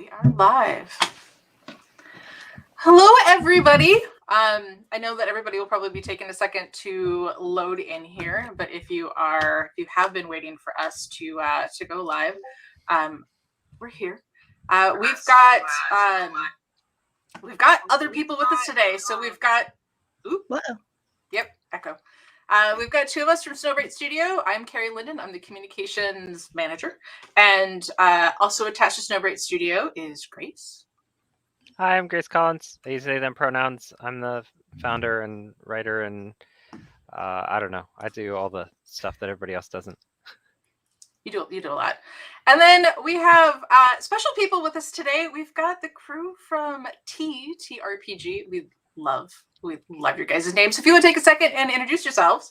We are live. Hello, everybody. I know that everybody will probably be taking a second to load in here, but if you have been waiting for us to go live, we're here. We've got other people with us today, so we've got. Yep, echo. We've got two of us from Snowbright Studio. I'm Carrie Linden. I'm the communications manager. And also attached to Snowbright Studio is Grace. Hi, I'm Grace Collins. I use they, them pronouns. I'm the founder and writer, and I don't know. I do all the stuff that everybody else doesn't. You do a lot. And then we have special people with us today. We've got the crew from TeaTRPG. We love your guys' names. So if you would take a second and introduce yourselves.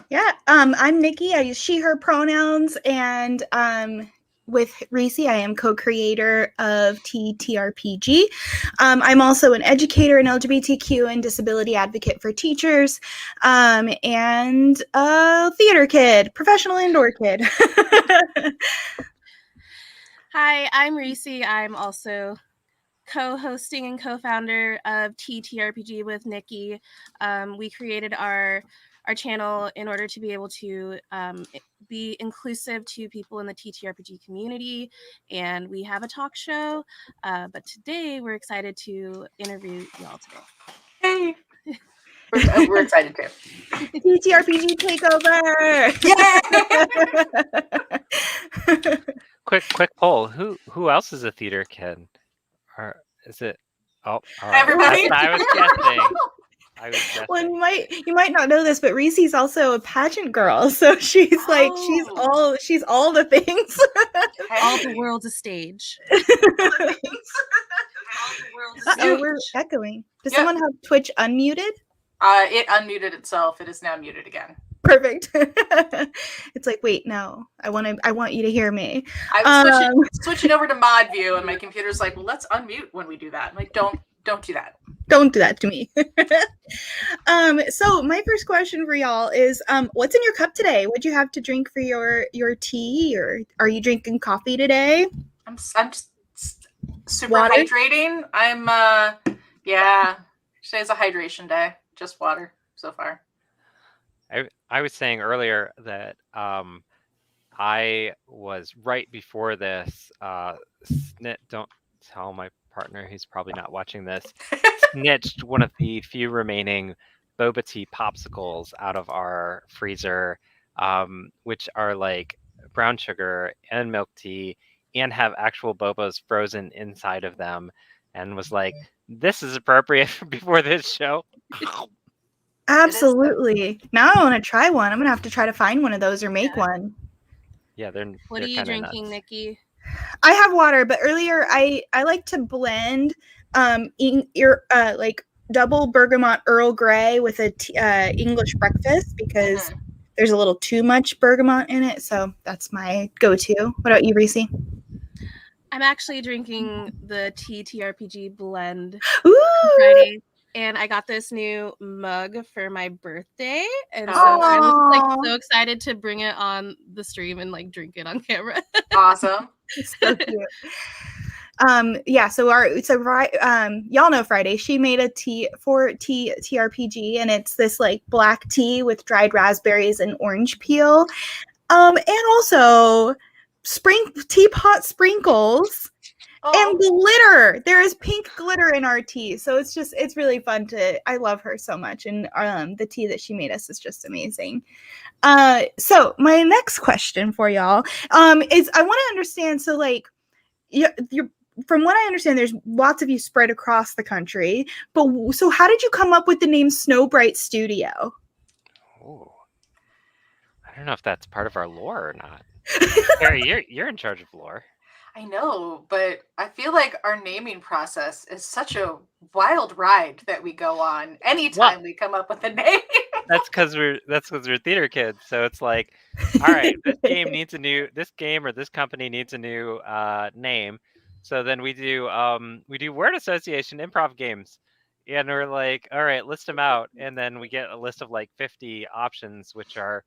Yeah, I'm Nikki. I use she, her pronouns, and with Reese, I am co-creator of TeaTRPG. I'm also an educator in LGBTQ and disability advocate for teachers, and a theater kid, professional indoor kid. Hi, I'm Reese. I'm also co-hosting and co-founder of TeaTRPG with Nikki. We created our channel in order to be able to be inclusive to people in the TeaTRPG community, and we have a talk show, but today we're excited to interview y'all today. Hey! We're excited too. TeaTRPG takeover! Yeah! quick poll. Who else is a theater kid? Or is it? Oh, all right. Everybody. I was guessing. Well, you might not know this, but Reese's also a pageant girl, so she's like she's all the things. All the world's a stage. We're echoing. Does someone have Twitch unmuted? It unmuted itself. It is now muted again. Perfect. It's like, wait, no, I want you to hear me. I'm switching over to mod view, and my computer's like, well, let's unmute when we do that. I'm like, don't do that. Don't do that to me. So my first question for y'all is, what's in your cup today? What'd you have to drink for your tea, or are you drinking coffee today? I'm just super hydrating. I'm today's a hydration day. Just water so far. I was saying earlier that I was right before this. Don't tell my partner, who's probably not watching this, snitched one of the few remaining boba tea popsicles out of our freezer, which are like brown sugar and milk tea and have actual bobas frozen inside of them, and was like, this is appropriate before this show. Absolutely. Now I want to try one. I'm gonna have to try to find one of those or make one. Yeah, What are you drinking, nuts. Nikki? I have water, but earlier I like to blend like double bergamot Earl Grey with a English breakfast because there's a little too much bergamot in it. So that's my go-to. What about you, Reese? I'm actually drinking the TeaTRPG blend on Friday. And I got this new mug for my birthday, and so I was like so excited to bring it on the stream and like drink it on camera. Awesome. So cute. Y'all know Friday. She made a tea for TeaTRPG, and it's this like black tea with dried raspberries and orange peel, and also teapot sprinkles. And glitter. There is pink glitter in our tea. So it's really fun I love her so much. And the tea that she made us is just amazing. So my next question for y'all is I want to understand. So like you're from what I understand, there's lots of you spread across the country. But so how did you come up with the name Snowbright Studio? Oh, I don't know if that's part of our lore or not. Carrie, you're in charge of lore. I know, but I feel like our naming process is such a wild ride that we go on anytime we come up with a name. That's because we're theater kids. So it's like, all right, this game or this company needs a new name. So then we do word association improv games. And we're like, all right, list them out. And then we get a list of like 50 options, which are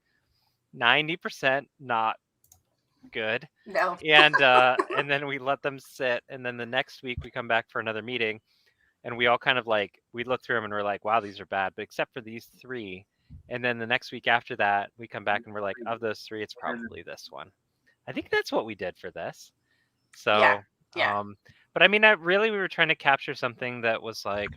90% not good. No. And then we let them sit, and then the next week we come back for another meeting, and we all kind of like, we look through them and we're like, wow, these are bad, but except for these three. And then the next week after that, we come back and we're like, of those three, it's probably this one. I think that's what we did for this. So, Yeah. But I mean, we were trying to capture something that was like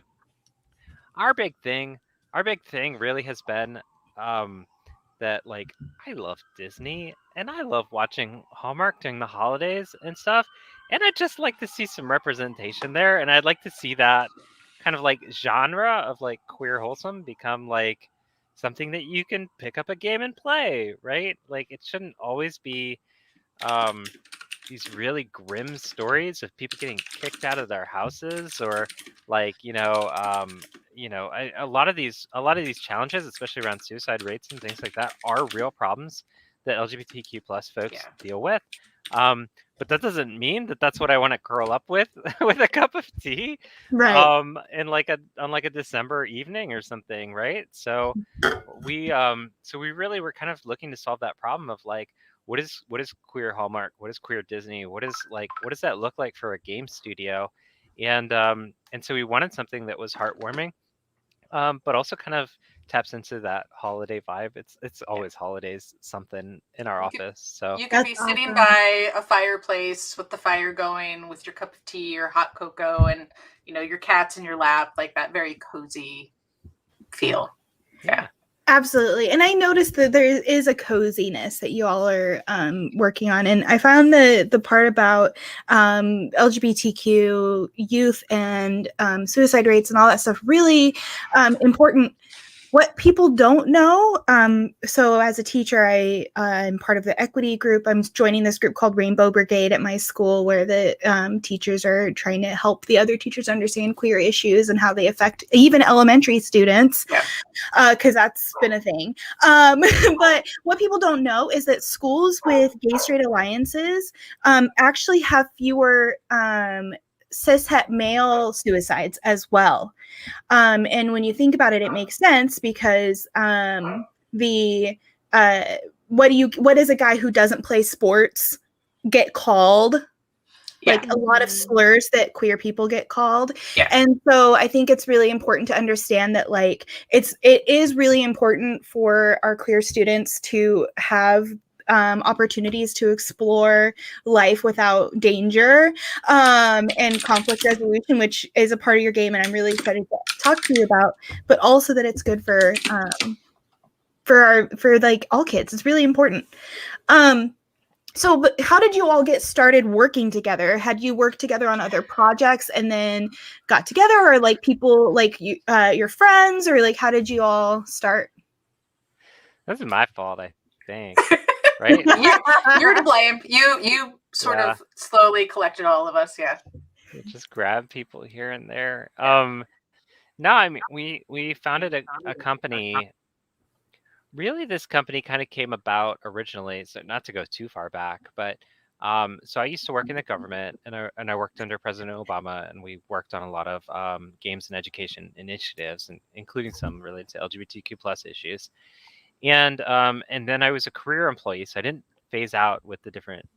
our big thing. Our big thing really has been that, like, I love Disney and I love watching Hallmark during the holidays and stuff. And I'd just like to see some representation there. And I'd like to see that kind of like genre of like queer wholesome become like something that you can pick up a game and play, right? Like, it shouldn't always be these really grim stories of people getting kicked out of their houses, or like, a lot of these challenges, especially around suicide rates and things like that, are real problems that LGBTQ plus folks deal with. But that doesn't mean that that's what I want to curl up with with a cup of tea, Right. in like a December evening or something, right? So we really were kind of looking to solve that problem of like, what is queer Hallmark? What is queer Disney? What does that look like for a game studio? And so we wanted something that was heartwarming, but also kind of taps into that holiday vibe. It's always holidays something in our office. So you could be sitting by a fireplace with the fire going, with your cup of tea or hot cocoa, and your cat's in your lap, like that very cozy feel. Yeah. Absolutely. And I noticed that there is a coziness that you all are working on. And I found the part about LGBTQ youth and suicide rates and all that stuff really important. What people don't know, so as a teacher, I'm part of the equity group. I'm joining this group called Rainbow Brigade at my school, where the teachers are trying to help the other teachers understand queer issues and how they affect even elementary students, because that's been a thing. But what people don't know is that schools with gay-straight alliances actually have fewer cishet male suicides as well. And when you think about it, it makes sense because what does a guy who doesn't play sports get called? Like a lot of slurs that queer people get called. And so I think it's really important to understand that like it is really important for our queer students to have opportunities to explore life without danger and conflict resolution, which is a part of your game, and I'm really excited to talk to you about. But also that it's good for like all kids. It's really important. So, but how did you all get started working together? Had you worked together on other projects and then got together, or like people like you, your friends, or like how did you all start? This is my fault, I think. Right? You're to blame. You sort of slowly collected all of us. Yeah. Just grab people here and there. No, I mean, we founded a company. Really, this company kind of came about originally, so not to go too far back, but so I used to work in the government, and I worked under President Obama, and we worked on a lot of games and education initiatives, and including some related to LGBTQ plus issues. And then I was a career employee, so I didn't phase out with the different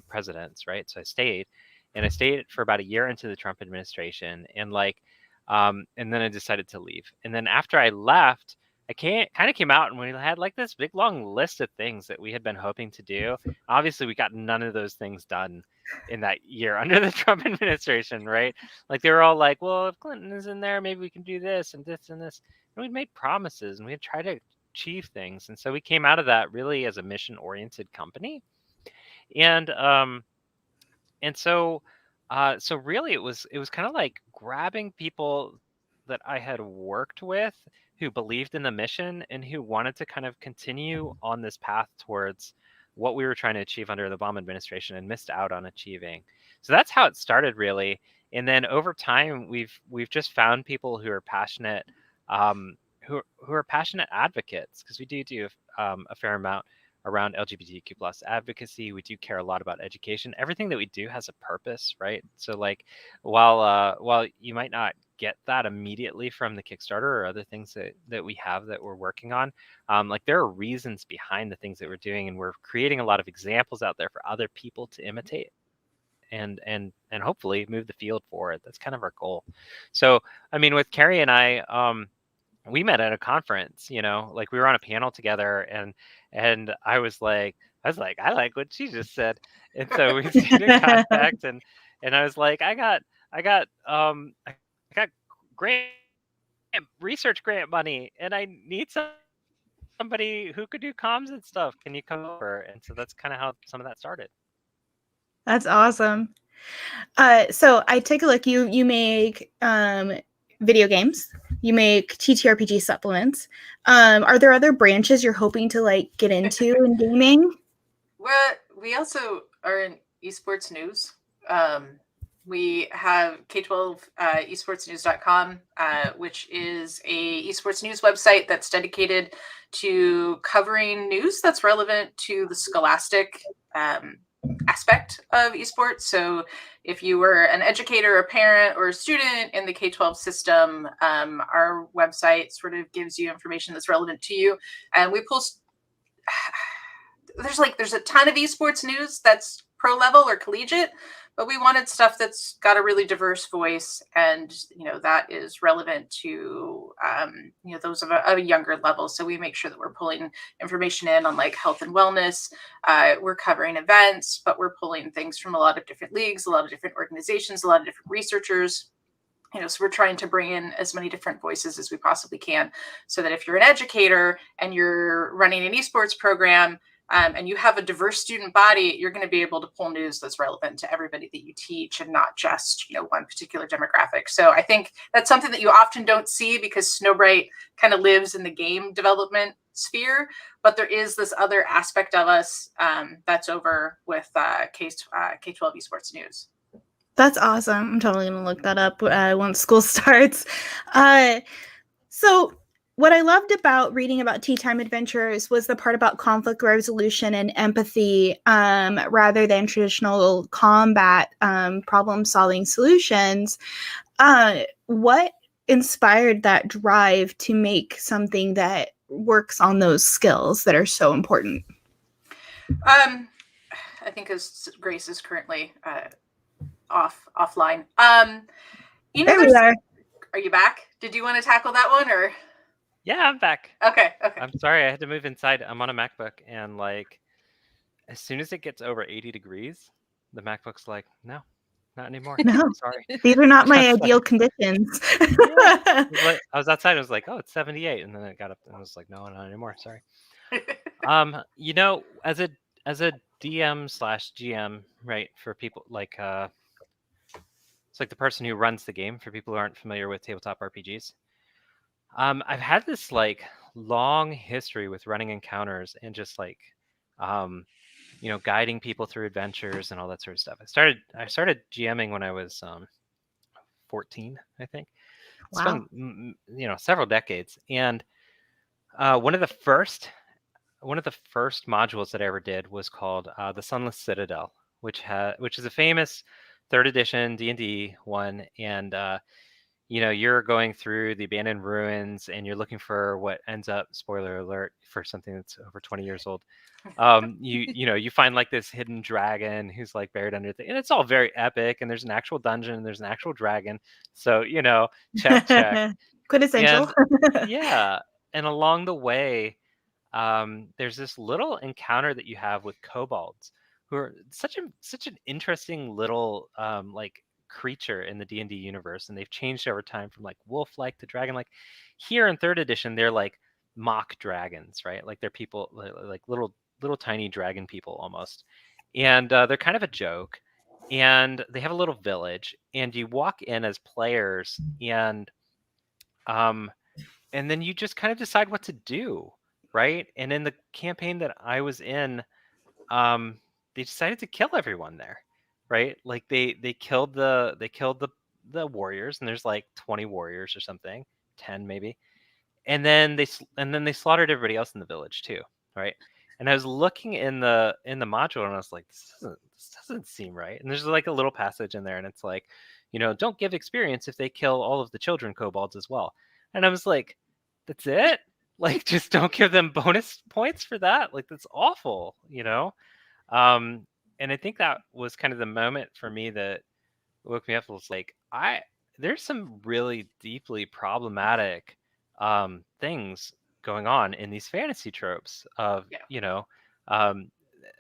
presidents, right? So I stayed for about a year into the Trump administration, and and then I decided to leave. And then after I left, I kind of came out, and we had like this big long list of things that we had been hoping to do. Obviously, we got none of those things done in that year under the Trump administration, right? Like they were all like, well, if Clinton is in there, maybe we can do this and this and this. And we'd made promises, and we had tried to achieve things. And so we came out of that really as a mission-oriented company. And so really it was kind of like grabbing people that I had worked with who believed in the mission and who wanted to kind of continue on this path towards what we were trying to achieve under the Obama administration and missed out on achieving. So that's how it started, really. And then over time, we've just found people who are passionate, who are passionate advocates, because we do a fair amount around LGBTQ plus advocacy. We do care a lot about education. Everything that we do has a purpose, right? So like while you might not get that immediately from the Kickstarter or other things that we have that we're working on. Like there are reasons behind the things that we're doing, and we're creating a lot of examples out there for other people to imitate and hopefully move the field forward. That's kind of our goal. So, I mean, with Carrie and I, we met at a conference, you know, like we were on a panel together, and I was like, I like what she just said. And so we stayed in contact, and I was like, I got grant research grant money, and I need somebody who could do comms and stuff. Can you come over? And so that's kind of how some of that started. That's awesome. So I take a look. You make video games. You make TTRPG supplements. Are there other branches you're hoping to like get into in gaming? Well, we also are in esports news. We have K12 esportsnews.com, which is a esports news website that's dedicated to covering news that's relevant to the scholastic aspect of esports. So if you were an educator, a parent, or a student in the K-12 system, our website sort of gives you information that's relevant to you. And we pull there's a ton of esports news that's pro level or collegiate, but we wanted stuff that's got a really diverse voice, and that is relevant to those of a younger level. So we make sure that we're pulling information in on like health and wellness. We're covering events, but we're pulling things from a lot of different leagues, a lot of different organizations, a lot of different researchers. So we're trying to bring in as many different voices as we possibly can, so that if you're an educator and you're running an esports program, and you have a diverse student body, you're going to be able to pull news that's relevant to everybody that you teach, and not just one particular demographic. So I think that's something that you often don't see, because Snowbright kind of lives in the game development sphere, but there is this other aspect of us that's over with K-12 esports news. That's awesome. I'm totally going to look that up once school starts. So what I loved about reading about Teatime Adventures was the part about conflict resolution and empathy, rather than traditional combat problem-solving solutions. What inspired that drive to make something that works on those skills that are so important? I think as Grace is currently offline. There we are. Are you back? Did you want to tackle that one, or? Yeah, I'm back. Okay. I'm sorry, I had to move inside. I'm on a MacBook, and like, as soon as it gets over 80 degrees, the MacBook's like, no, not anymore. No, sorry. These are not my ideal conditions. I was outside. I was like, oh, it's 78, and then I got up and I was like, no, not anymore. Sorry. As a DM/GM, right? For people like, it's like the person who runs the game. For people who aren't familiar with tabletop RPGs. I've had this like long history with running encounters and just like, guiding people through adventures and all that sort of stuff. I started GMing when I was 14, I think. It's been several decades, and one of the first modules that I ever did was called the Sunless Citadel, which is a famous 3rd edition D&D one, and you're going through the abandoned ruins, and you're looking for what ends up, spoiler alert for something that's over 20 years old. You find like this hidden dragon who's like buried under and it's all very epic, and there's an actual dungeon, and there's an actual dragon. So, check. Quintessential. And along the way, there's this little encounter that you have with kobolds, who are such an interesting little like creature in the D&D universe, and they've changed over time from like wolf-like to dragon-like. Here in 3rd edition, they're like mock dragons, right? Like they're people like little tiny dragon people almost, and they're kind of a joke. And they have a little village, and you walk in as players, and then you just kind of decide what to do, right? And in the campaign that I was in, they decided to kill everyone there. Right, like they killed the warriors, and there's like 20 warriors or something, 10 maybe, and then they slaughtered everybody else in the village too, right? And I was looking in the module, and I was like, this doesn't seem right. And there's like a little passage in there, and it's like, don't give experience if they kill all of the children kobolds as well. And I was like, that's it? Like, just don't give them bonus points for that? Like, that's awful, And I think that was kind of the moment for me that woke me up. Was like, there's some really deeply problematic things going on in these fantasy tropes of um,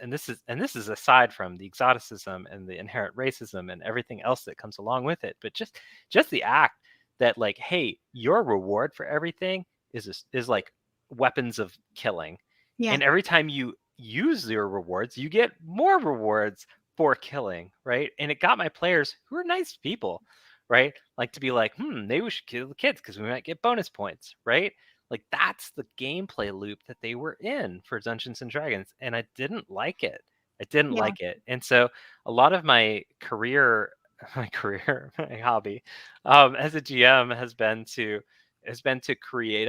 and this is aside from the exoticism and the inherent racism and everything else that comes along with it, but just the act that, like, hey, your reward for everything is like weapons of killing, and every time you use your rewards, you get more rewards for killing, right? And it got my players, who are nice people, right, like, to be like, maybe we should kill the kids because we might get bonus points, right? Like, that's the gameplay loop that they were in for Dungeons and Dragons, and I didn't like it. And so a lot of my career, my hobby, as a GM has been to create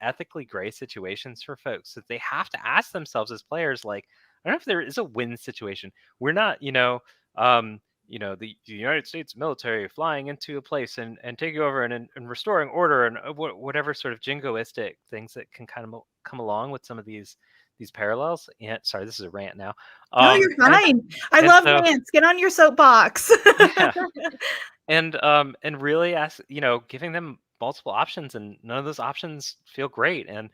ethically gray situations for folks that they have to ask themselves as players, like, I don't know if there is a win situation. We're not, the United States military flying into a place and taking over and restoring order and whatever sort of jingoistic things that can kind of come along with some of these parallels. And sorry, this is a rant now. No, you're fine. I love rants. Get on your soapbox. Yeah. And really ask, giving them multiple options, and none of those options feel great, and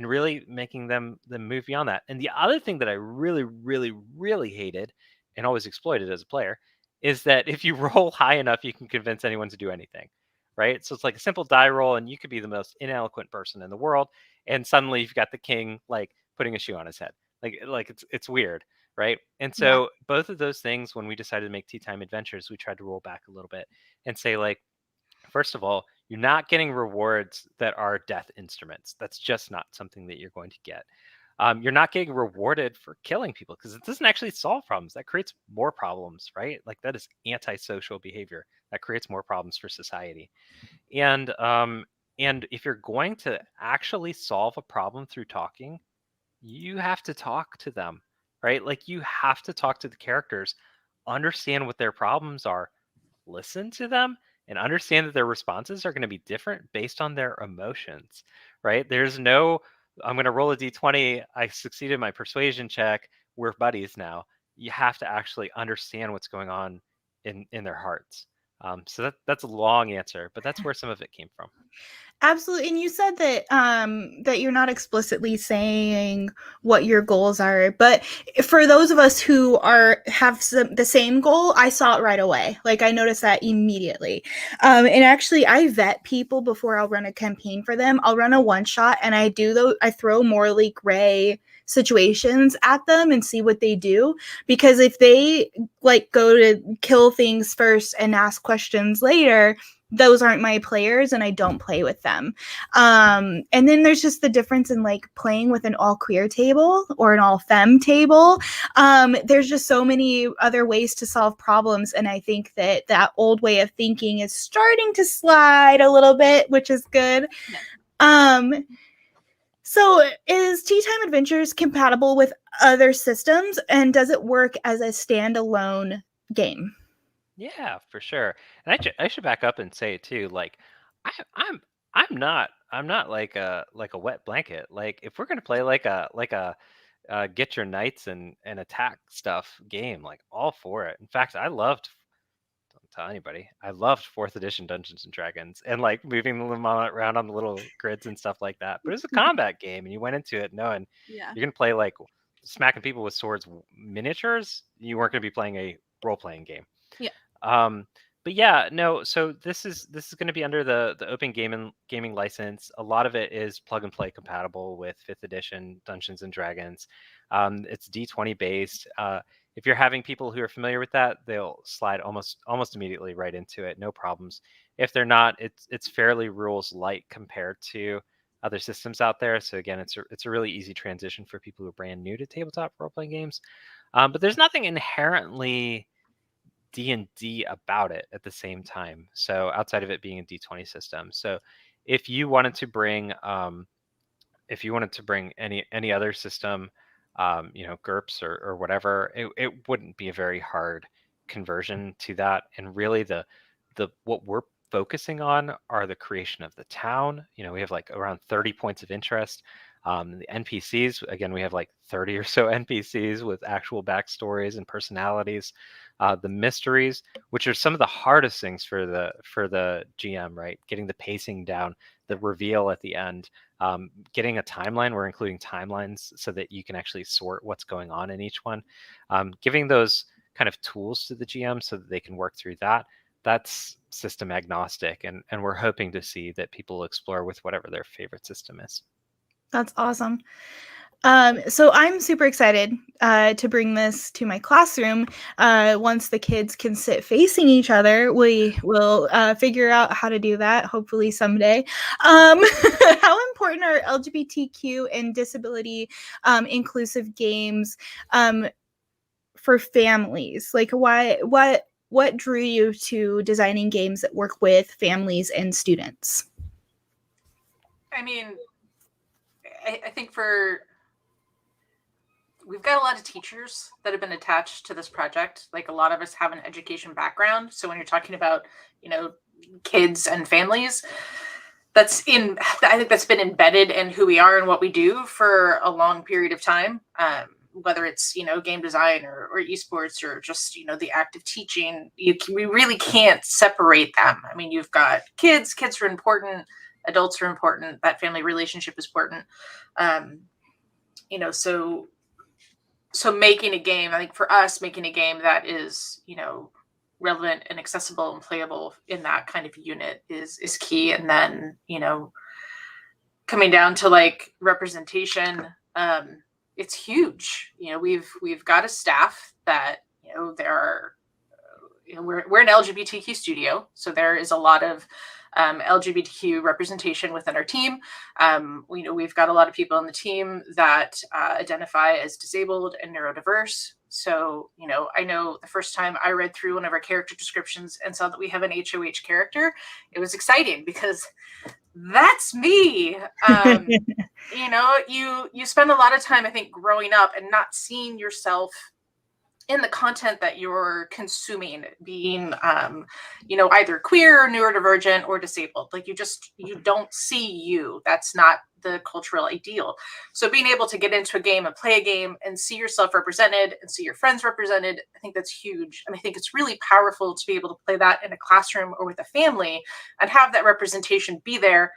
really making them move beyond that. And the other thing that I really, really, really hated and always exploited as a player is that if you roll high enough, you can convince anyone to do anything, right? So it's like a simple die roll, and you could be the most ineloquent person in the world, and suddenly you've got the king, like, putting a shoe on his head. Like it's weird, right? And so both of those things, when we decided to make Teatime Adventures, we tried to roll back a little bit and say, like, first of all, you're not getting rewards that are death instruments. That's just not something that you're going to get. You're not getting rewarded for killing people because it doesn't actually solve problems. That creates more problems, right? Like, that is antisocial behavior. That creates more problems for society. And if you're going to actually solve a problem through talking, you have to talk to them, right? Like, you have to talk to the characters, understand what their problems are, listen to them, and understand that their responses are going to be different based on their emotions, right? There's no, I'm going to roll a d20, I succeeded my persuasion check, we're buddies now. You have to actually understand what's going on in their hearts. So that's a long answer, but that's where some of it came from. Absolutely. And you said that that you're not explicitly saying what your goals are, but for those of us who have the same goal, I saw it right away. Like, I noticed that immediately. And actually, I vet people before I'll run a campaign for them. I'll run a one shot, and I throw morally gray situations at them and see what they do, because if they, like, go to kill things first and ask questions later, those aren't my players, and I don't play with them. And then there's just the difference in, like, playing with an all queer table or an all femme table. There's just so many other ways to solve problems, and I think that old way of thinking is starting to slide a little bit, which is good. Yeah. So is Teatime Adventures compatible with other systems, and does it work as a standalone game? Yeah, for sure. And I should back up and say too, like, I'm not like a wet blanket. Like, if we're gonna play like a get your knights and attack stuff game, like, all for it. In fact, don't tell anybody, I loved 4th edition Dungeons and Dragons, and, like, moving them around on the little grids and stuff like that. But it was a combat game, and you went into it knowing you're gonna play, like, smacking people with swords, miniatures. You weren't gonna be playing a role-playing game. Yeah. But yeah, no. So this is going to be under the open gaming license. A lot of it is plug and play compatible with 5th edition Dungeons and Dragons. It's D20 based. If you're having people who are familiar with that, they'll slide almost immediately right into it, no problems. If they're not, it's fairly rules light compared to other systems out there. So again, it's a really easy transition for people who are brand new to tabletop role playing games. But there's nothing inherently D&D about it at the same time. So outside of it being a D20 system. So if you wanted to bring any other system, GURPS or whatever, it wouldn't be a very hard conversion to that. And really the what we're focusing on are the creation of the town. We have like around 30 points of interest. The NPCs, again, we have like 30 or so NPCs with actual backstories and personalities. The mysteries, which are some of the hardest things for the GM, right? Getting the pacing down, the reveal at the end, getting a timeline. We're including timelines so that you can actually sort what's going on in each one. Giving those kind of tools to the GM so that they can work through that. That's system agnostic, and we're hoping to see that people explore with whatever their favorite system is. That's awesome. So I'm super excited to bring this to my classroom. Once the kids can sit facing each other, we will figure out how to do that, hopefully someday. How important are LGBTQ and disability inclusive games for families? Like, what drew you to designing games that work with families and students? I mean, I think we've got a lot of teachers that have been attached to this project. Like, a lot of us have an education background. So when you're talking about, kids and families, I think that's been embedded in who we are and what we do for a long period of time. Whether it's, game design or esports or just, the act of teaching, we really can't separate them. I mean, you've got kids are important, adults are important, that family relationship is important. So making a game, I think for us, making a game that is, relevant and accessible and playable in that kind of unit is key. And then, coming down to like representation, it's huge. We've got a staff that, there are, we're an LGBTQ studio. So there is a lot of LGBTQ representation within our team. We've got a lot of people on the team that identify as disabled and neurodiverse. So, I know the first time I read through one of our character descriptions and saw that we have an HOH character, it was exciting because that's me. You spend a lot of time, I think, growing up and not seeing yourself in the content that you're consuming being, either queer or neurodivergent or disabled. Like, you don't see you. That's not the cultural ideal. So being able to get into a game and play a game and see yourself represented and see your friends represented, I think that's huge. And I think it's really powerful to be able to play that in a classroom or with a family and have that representation be there,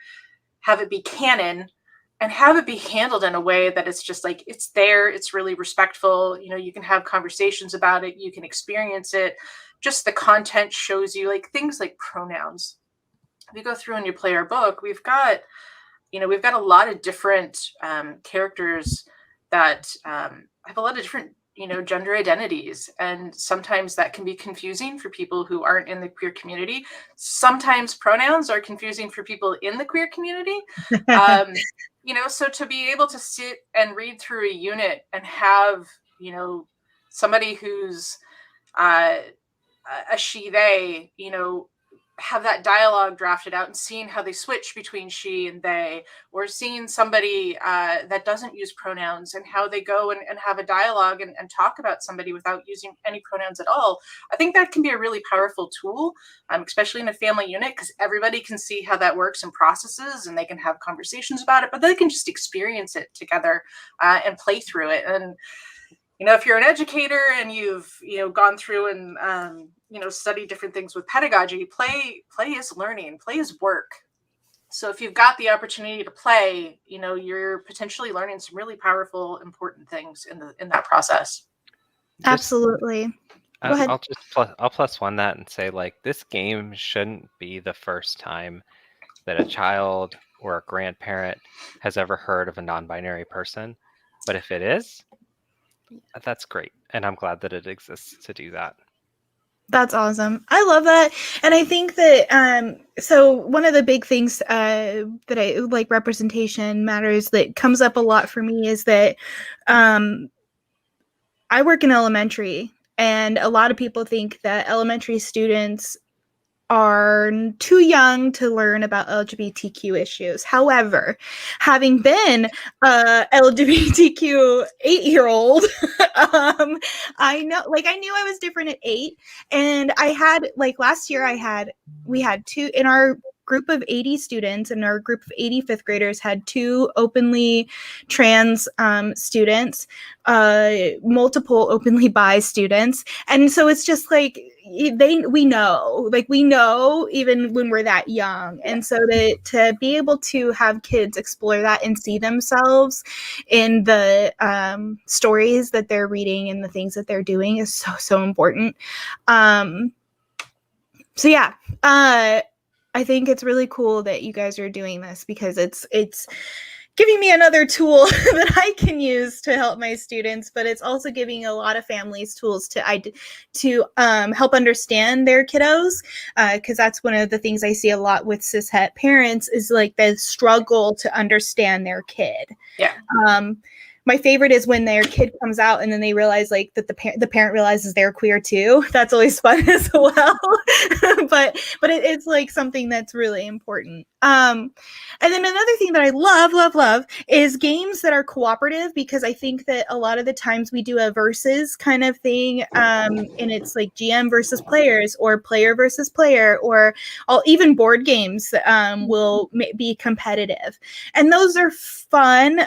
have it be canon, and have it be handled in a way that it's just like, it's there, it's really respectful. You can have conversations about it, you can experience it. Just the content shows you, like, things like pronouns. If you go through and you play our book, we've got a lot of different characters that have a lot of different, gender identities. And sometimes that can be confusing for people who aren't in the queer community. Sometimes pronouns are confusing for people in the queer community. So to be able to sit and read through a unit and have, somebody who's a she, they, have that dialogue drafted out and seeing how they switch between she and they, or seeing somebody that doesn't use pronouns and how they go and have a dialogue and talk about somebody without using any pronouns at all. I think that can be a really powerful tool, especially in a family unit, because everybody can see how that works and processes, and they can have conversations about it, but they can just experience it together and play through it. And if you're an educator and you've gone through and study different things with pedagogy, play is learning, play is work. So if you've got the opportunity to play, you're potentially learning some really powerful, important things in that process. Absolutely. Go ahead. I'll plus one that and say, like, this game shouldn't be the first time that a child or a grandparent has ever heard of a non-binary person. But if it is, that's great. And I'm glad that it exists to do that. That's awesome. I love that. And I think that, so one of the big things that I like, representation matters, that comes up a lot for me is that I work in elementary, and a lot of people think that elementary students are too young to learn about LGBTQ issues. However, having been a LGBTQ 8-year-old, I knew I was different at 8, and I had, like, last year we had two in our group of 80 students, and our group of 80 fifth graders had 2 openly trans students, multiple openly bi students. And so it's just like we know even when we're that young. And so to be able to have kids explore that and see themselves in the stories that they're reading and the things that they're doing is so important. So yeah, I think it's really cool that you guys are doing this, because it's giving me another tool that I can use to help my students, but it's also giving a lot of families tools to help understand their kiddos, because that's one of the things I see a lot with cishet parents is like the struggle to understand their kid. Yeah. My favorite is when their kid comes out and then they realize like that the parent realizes they're queer too. That's always fun as well. but it's like something that's really important. And then another thing that I love is games that are cooperative, because I think that a lot of the times we do a versus kind of thing, and it's like GM versus players or player versus player, or even board games will be competitive. And those are fun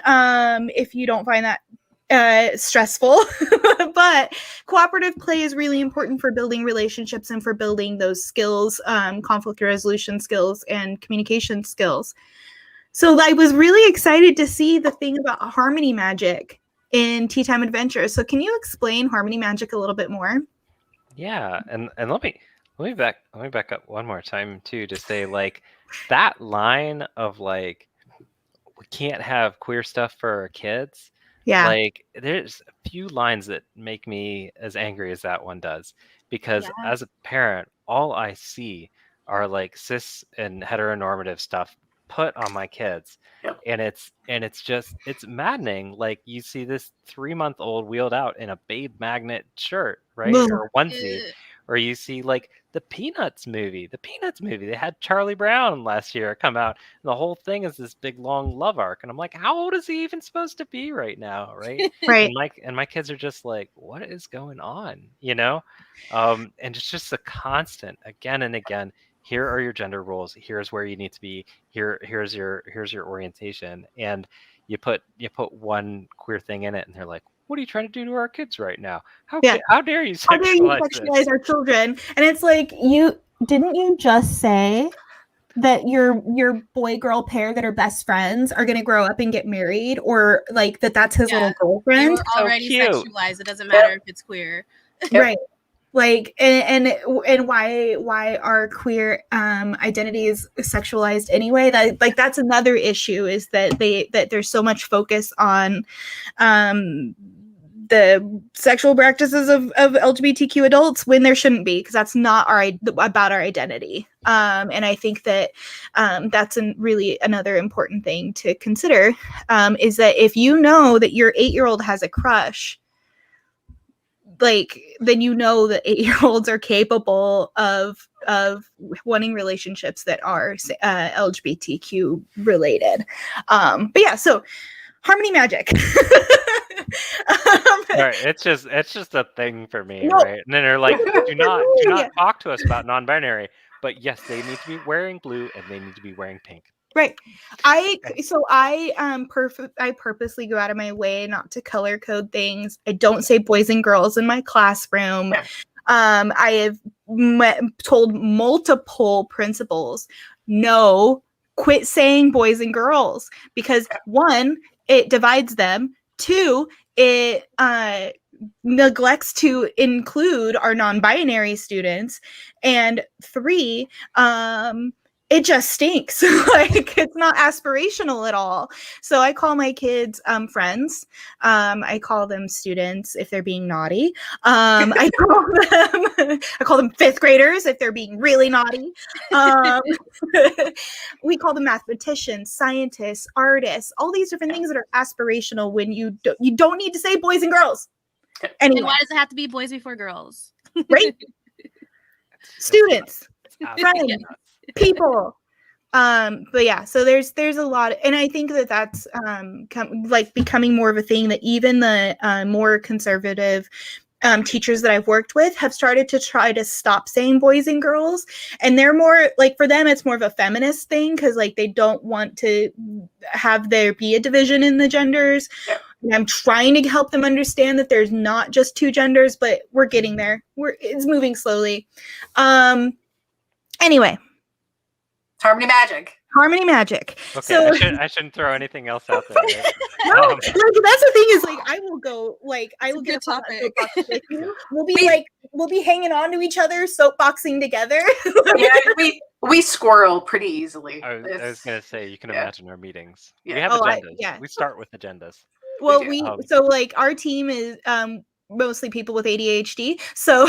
if you don't find that stressful. But cooperative play is really important for building relationships and for building those skills, conflict resolution skills and communication skills. So I was really excited to see the thing about harmony magic in Teatime Adventures. So can you explain harmony magic a little bit more? Yeah, and let me back up one more time too, to say, like, that line of like, we can't have queer stuff for our kids. Yeah. Like, there's a few lines that make me as angry as that one does, because as a parent, all I see are like cis and heteronormative stuff put on my kids. Yep. And it's maddening. Like, you see this 3-month-old wheeled out in a Babe Magnet shirt, right? Or onesie. Or you see like the Peanuts movie. They had Charlie Brown last year come out, and the whole thing is this big long love arc. And I'm like, how old is he even supposed to be right now, right? Right. And my kids are just like, what is going on, you know? And it's just a constant again and again. Here are your gender roles. Here's where you need to be. Here's your orientation. And you put one queer thing in it, and they're like, what are you trying to do to our kids right now? How dare you sexualize our children? And it's like, didn't you just say that your boy-girl pair that are best friends are going to grow up and get married, or like that's his little girlfriend? They were already so sexualized. It doesn't matter if it's queer. Right. Like, and why are queer identities sexualized anyway? That's another issue, is that there's so much focus on the sexual practices of LGBTQ adults when there shouldn't be, because that's not about our identity. And I think that that's really another important thing to consider, is that if you know that your 8-year-old has a crush, like, then you know that 8-year-olds are capable of wanting relationships that are LGBTQ related. But yeah, so harmony magic. Right, it's just a thing for me, right? And then they're like, do not talk to us about non-binary, but yes, they need to be wearing blue and they need to be wearing pink. Right. I purposely go out of my way not to color code things. I don't say boys and girls in my classroom. I have told multiple principals, no, quit saying boys and girls, because 1, it divides them. 2, it neglects to include our non-binary students. And 3, it just stinks. Like, it's not aspirational at all. So I call my kids friends. I call them students if they're being naughty. I call them fifth graders if they're being really naughty. We call them mathematicians, scientists, artists, all these different things that are aspirational when you don't need to say boys and girls. Anyway. And why does it have to be boys before girls? Right? Students. It's absolutely Friends, nuts. people. But yeah, so there's a lot, and I think that's like becoming more of a thing, that even the more conservative teachers that I've worked with have started to try to stop saying boys and girls, and they're more like, for them it's more of a feminist thing, because like they don't want to have there be a division in the genders. Yeah. And I'm trying to help them understand that there's not just two genders, but we're getting there. It's moving slowly. Anyway, Harmony Magic. Harmony Magic. Okay, So I shouldn't throw anything else out there. Right? no, like, that's the thing, is like I will go, like I will get good up on that topic. soapbox with you. We'll be hanging on to each other, soapboxing together. Yeah, we squirrel pretty easily. I was gonna say, you can yeah. imagine our meetings. Yeah. We have Oh, agendas. We start with agendas. Well, We so like our team is mostly people with ADHD, so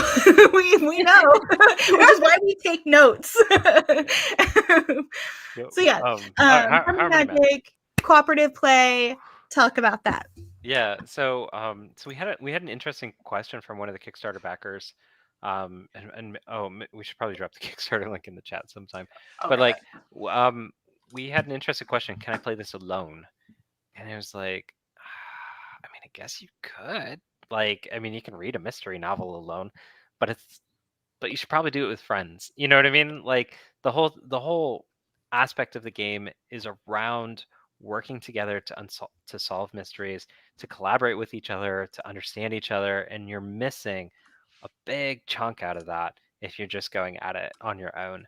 we know, which is why we take notes. So yeah, Harmony Magic, cooperative play. Talk about that. Yeah, so so we had an interesting question from one of the Kickstarter backers, we should probably drop the Kickstarter link in the chat sometime. But like, we had an interesting question: can I play this alone? And it was like, I mean, I guess you could. Like, I mean, you can read a mystery novel alone, but you should probably do it with friends. You know what I mean? Like the whole aspect of the game is around working together to solve mysteries, to collaborate with each other, to understand each other, and you're missing a big chunk out of that if you're just going at it on your own.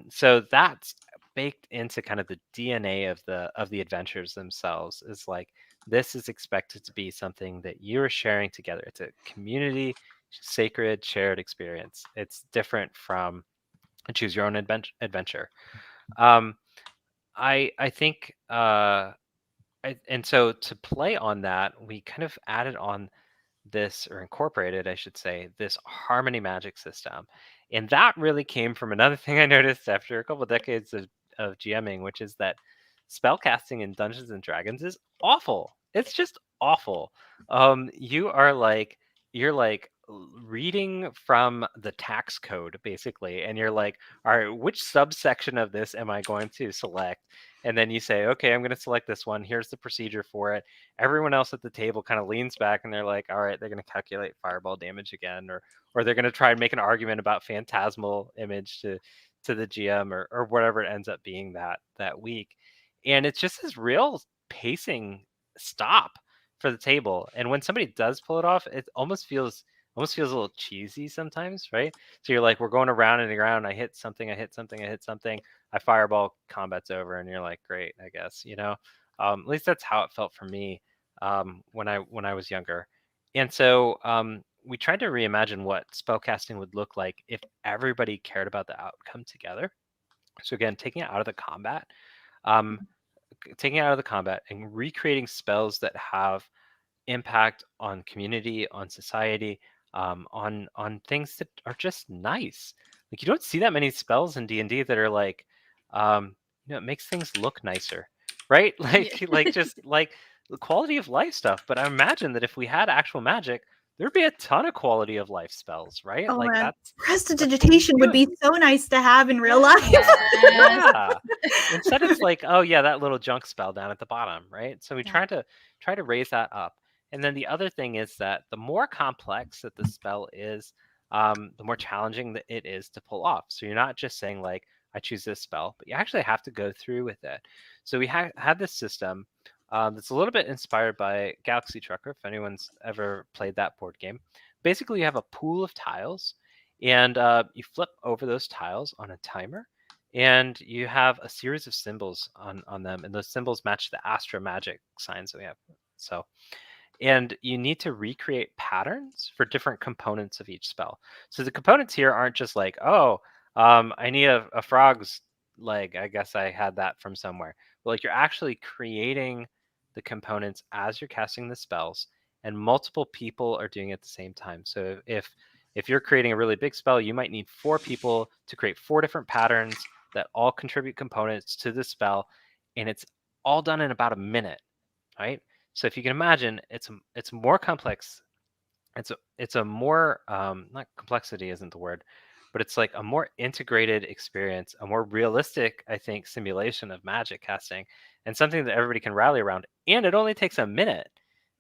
So that's baked into kind of the DNA of the adventures themselves. Is like, this is expected to be something that you're sharing together. It's a community, sacred, shared experience. It's different from a choose your own adventure. I think, and so to play on that, we kind of added on this, or incorporated, I should say, this harmony magic system. And that really came from another thing I noticed after a couple of decades of GMing, which is that spellcasting in Dungeons and Dragons is awful. It's just awful. You're like reading from the tax code basically, and you're like, all right, which subsection of this am I going to select? And then you say, okay, I'm going to select this one. Here's the procedure for it. Everyone else at the table kind of leans back and they're like, all right, they're going to calculate fireball damage again, or they're going to try and make an argument about phantasmal image to the GM, or whatever it ends up being that week. And it's just this real pacing stop for the table. And when somebody does pull it off, it almost feels a little cheesy sometimes, right? So you're like, we're going around and around. I hit something, I fireball, combat's over, and you're like, great, I guess, you know. At least that's how it felt for me when I was younger. And so we tried to reimagine what spellcasting would look like if everybody cared about the outcome together. So again, taking it out of the combat, and recreating spells that have impact on community, on society, on things that are just nice. Like, you don't see that many spells in D&D that are like, it makes things look nicer, right? Like just like the quality of life stuff. But I imagine that if we had actual magic, there'd be a ton of quality of life spells, right? Oh, like man. that's Prestidigitation would be so nice to have in real life. yeah. Instead, it's like, oh yeah, that little junk spell down at the bottom, right? So we try to raise that up. And then the other thing is that the more complex that the spell is, the more challenging that it is to pull off. So you're not just saying like, I choose this spell, but you actually have to go through with it. So we had this system that's a little bit inspired by Galaxy Trucker, if anyone's ever played that board game. Basically, you have a pool of tiles, and you flip over those tiles on a timer, and you have a series of symbols on them, and those symbols match the astro magic signs that we have. So, and you need to recreate patterns for different components of each spell. So the components here aren't just like, oh, I need a frog's leg. I guess I had that from somewhere. But like, you're actually creating the components as you're casting the spells, and multiple people are doing it at the same time. So if you're creating a really big spell, you might need 4 people to create 4 different patterns that all contribute components to the spell, and it's all done in about a minute, right? So if you can imagine, it's more complex. It's a more not complexity isn't the word, but it's like a more integrated experience, a more realistic, I think, simulation of magic casting, and something that everybody can rally around. And it only takes a minute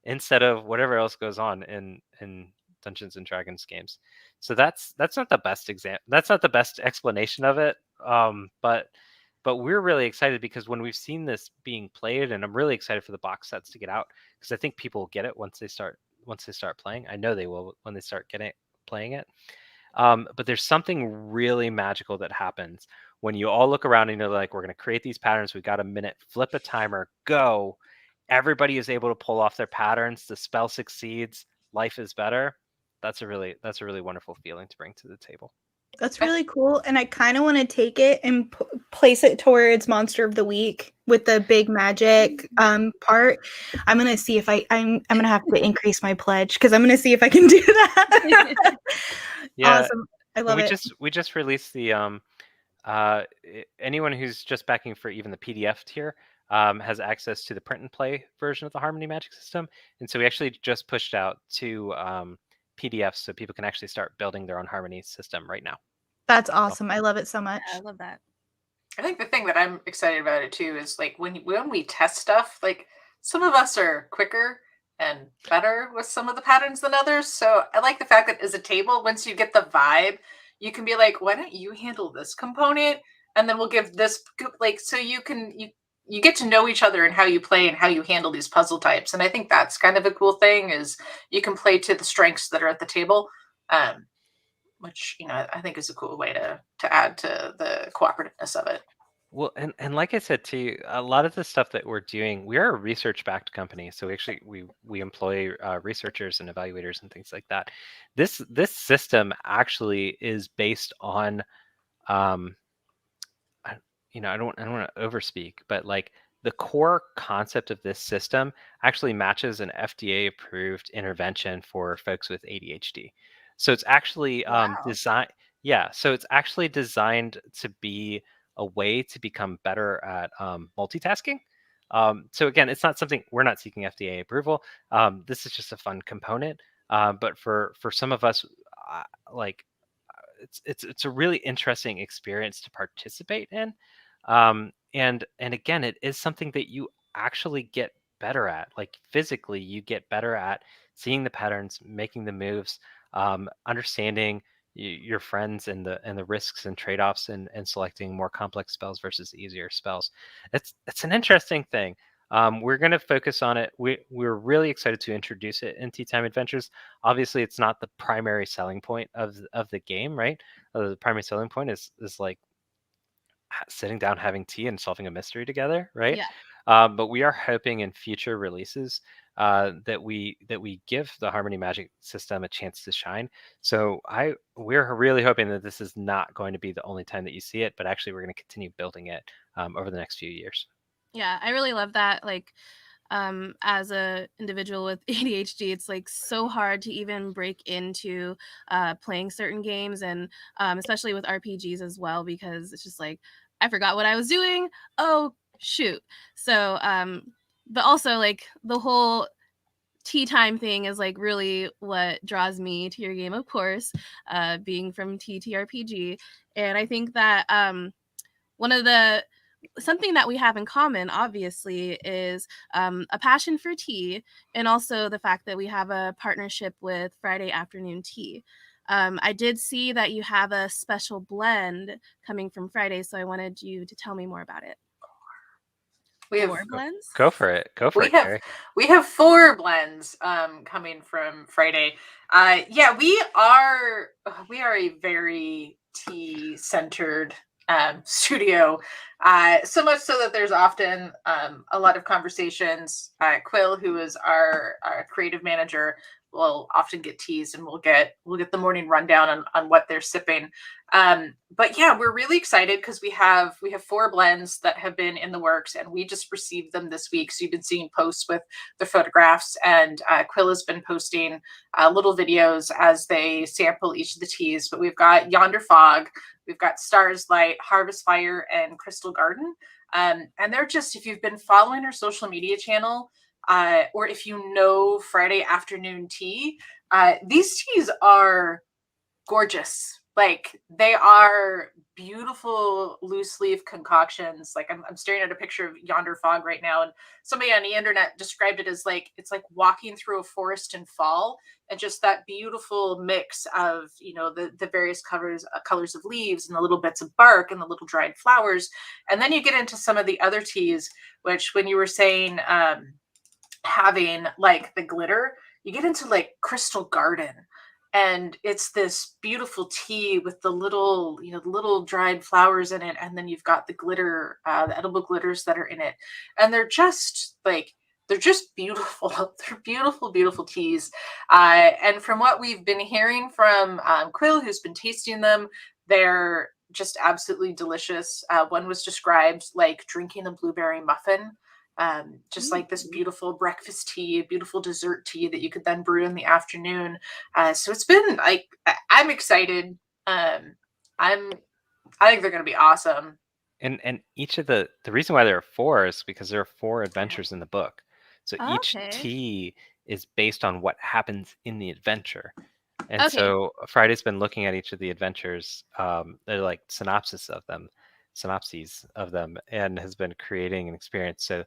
instead of whatever else goes on in Dungeons and Dragons games. So that's not the best that's not the best explanation of it. But we're really excited because when we've seen this being played, and I'm really excited for the box sets to get out, because I think people will get it once they start playing. I know they will when they start playing it. But there's something really magical that happens when you all look around and you're like, we're going to create these patterns. We've got a minute, flip a timer, go. Everybody is able to pull off their patterns. The spell succeeds. Life is better. That's a really wonderful feeling to bring to the table. That's really cool, and I kind of want to take it and place it towards Monster of the Week with the big magic part. I'm gonna see if I'm gonna have to increase my pledge because I'm gonna see if I can do that. Yeah, awesome. I love it. We just released the anyone who's just backing for even the PDF tier has access to the print and play version of the Harmony Magic system, and so we actually just pushed out 2 PDFs so people can actually start building their own Harmony system right now. That's awesome. I love it so much. Yeah, I love that. I think the thing that I'm excited about it too is like when we test stuff, like some of us are quicker and better with some of the patterns than others. So I like the fact that as a table, once you get the vibe, you can be like, why don't you handle this component? And then we'll give this, like, so you get to know each other and how you play and how you handle these puzzle types. And I think that's kind of a cool thing is you can play to the strengths that are at the table, which, I think is a cool way to add to the cooperativeness of it. Well, and like I said to you, a lot of the stuff that we're doing, we are a research-backed company, so we employ researchers and evaluators and things like that. This system actually is based on, I don't want to overspeak, but like the core concept of this system actually matches an FDA-approved intervention for folks with ADHD. So it's actually designed. Yeah, so it's actually designed to be a way to become better at multitasking. So again, it's not something we're not seeking FDA approval. This is just a fun component. But for some of us, it's a really interesting experience to participate in. And again, it is something that you actually get better at. Like physically, you get better at seeing the patterns, making the moves, understanding your friends and the risks and trade-offs and selecting more complex spells versus easier spells. It's an interesting thing. We're going to focus on it. We're really excited to introduce it in Teatime Adventures. Obviously, it's not the primary selling point of the game, right? The primary selling point is like sitting down, having tea, and solving a mystery together, right? Yeah. But we are hoping in future releases that we give the Harmony Magic system a chance to shine. So we're really hoping that this is not going to be the only time that you see it, but actually we're going to continue building it over the next few years. Yeah, I really love that. Like, as a individual with ADHD, it's like so hard to even break into playing certain games, and especially with RPGs as well, because it's just like I forgot what I was doing. Oh shoot! So, but also like the whole tea time thing is like really what draws me to your game, of course, being from TeaTRPG, and I think that something that we have in common, obviously, is a passion for tea, and also the fact that we have a partnership with Friday Afternoon Tea. I did see that you have a special blend coming from Friday, so I wanted you to tell me more about it. We have 4 blends? Go for it. Carrie. We have 4 blends coming from Friday. We are a very tea-centered studio, so much so that there's often a lot of conversations. Quill, who is our creative manager, will often get teased, and we'll get the morning rundown on what they're sipping. But yeah, we're really excited because we have 4 blends that have been in the works, and we just received them this week. So you've been seeing posts with the photographs, and Quill has been posting little videos as they sample each of the teas. But we've got Yonder Fog, we've got Stars Light, Harvest Fire, and Crystal Garden. And they're just, if you've been following our social media channel, or if you know Friday Afternoon Tea, these teas are gorgeous. Like, they are beautiful loose leaf concoctions. Like, I'm staring at a picture of Yonder Fog right now, and somebody on the internet described it as like, it's like walking through a forest in fall, and just that beautiful mix of, you know, the various colors of leaves and the little bits of bark and the little dried flowers. And then you get into some of the other teas, which, when you were saying having like the glitter, you get into like Crystal Garden, and it's this beautiful tea with the little, you know, the little dried flowers in it, and then you've got the glitter, the edible glitters that are in it, and they're just beautiful. They're beautiful, beautiful teas. And from what we've been hearing from Quill, who's been tasting them, they're just absolutely delicious. One was described like drinking a blueberry muffin. Just like this beautiful breakfast tea, beautiful dessert tea that you could then brew in the afternoon. So it's been like, I'm excited. I think they're going to be awesome. And each of the reason why there are 4 is because there are 4 adventures in the book. So each Okay. tea is based on what happens in the adventure. And Okay. so Friday's been looking at each of the adventures. They're like synopses of them, and has been creating an experience. So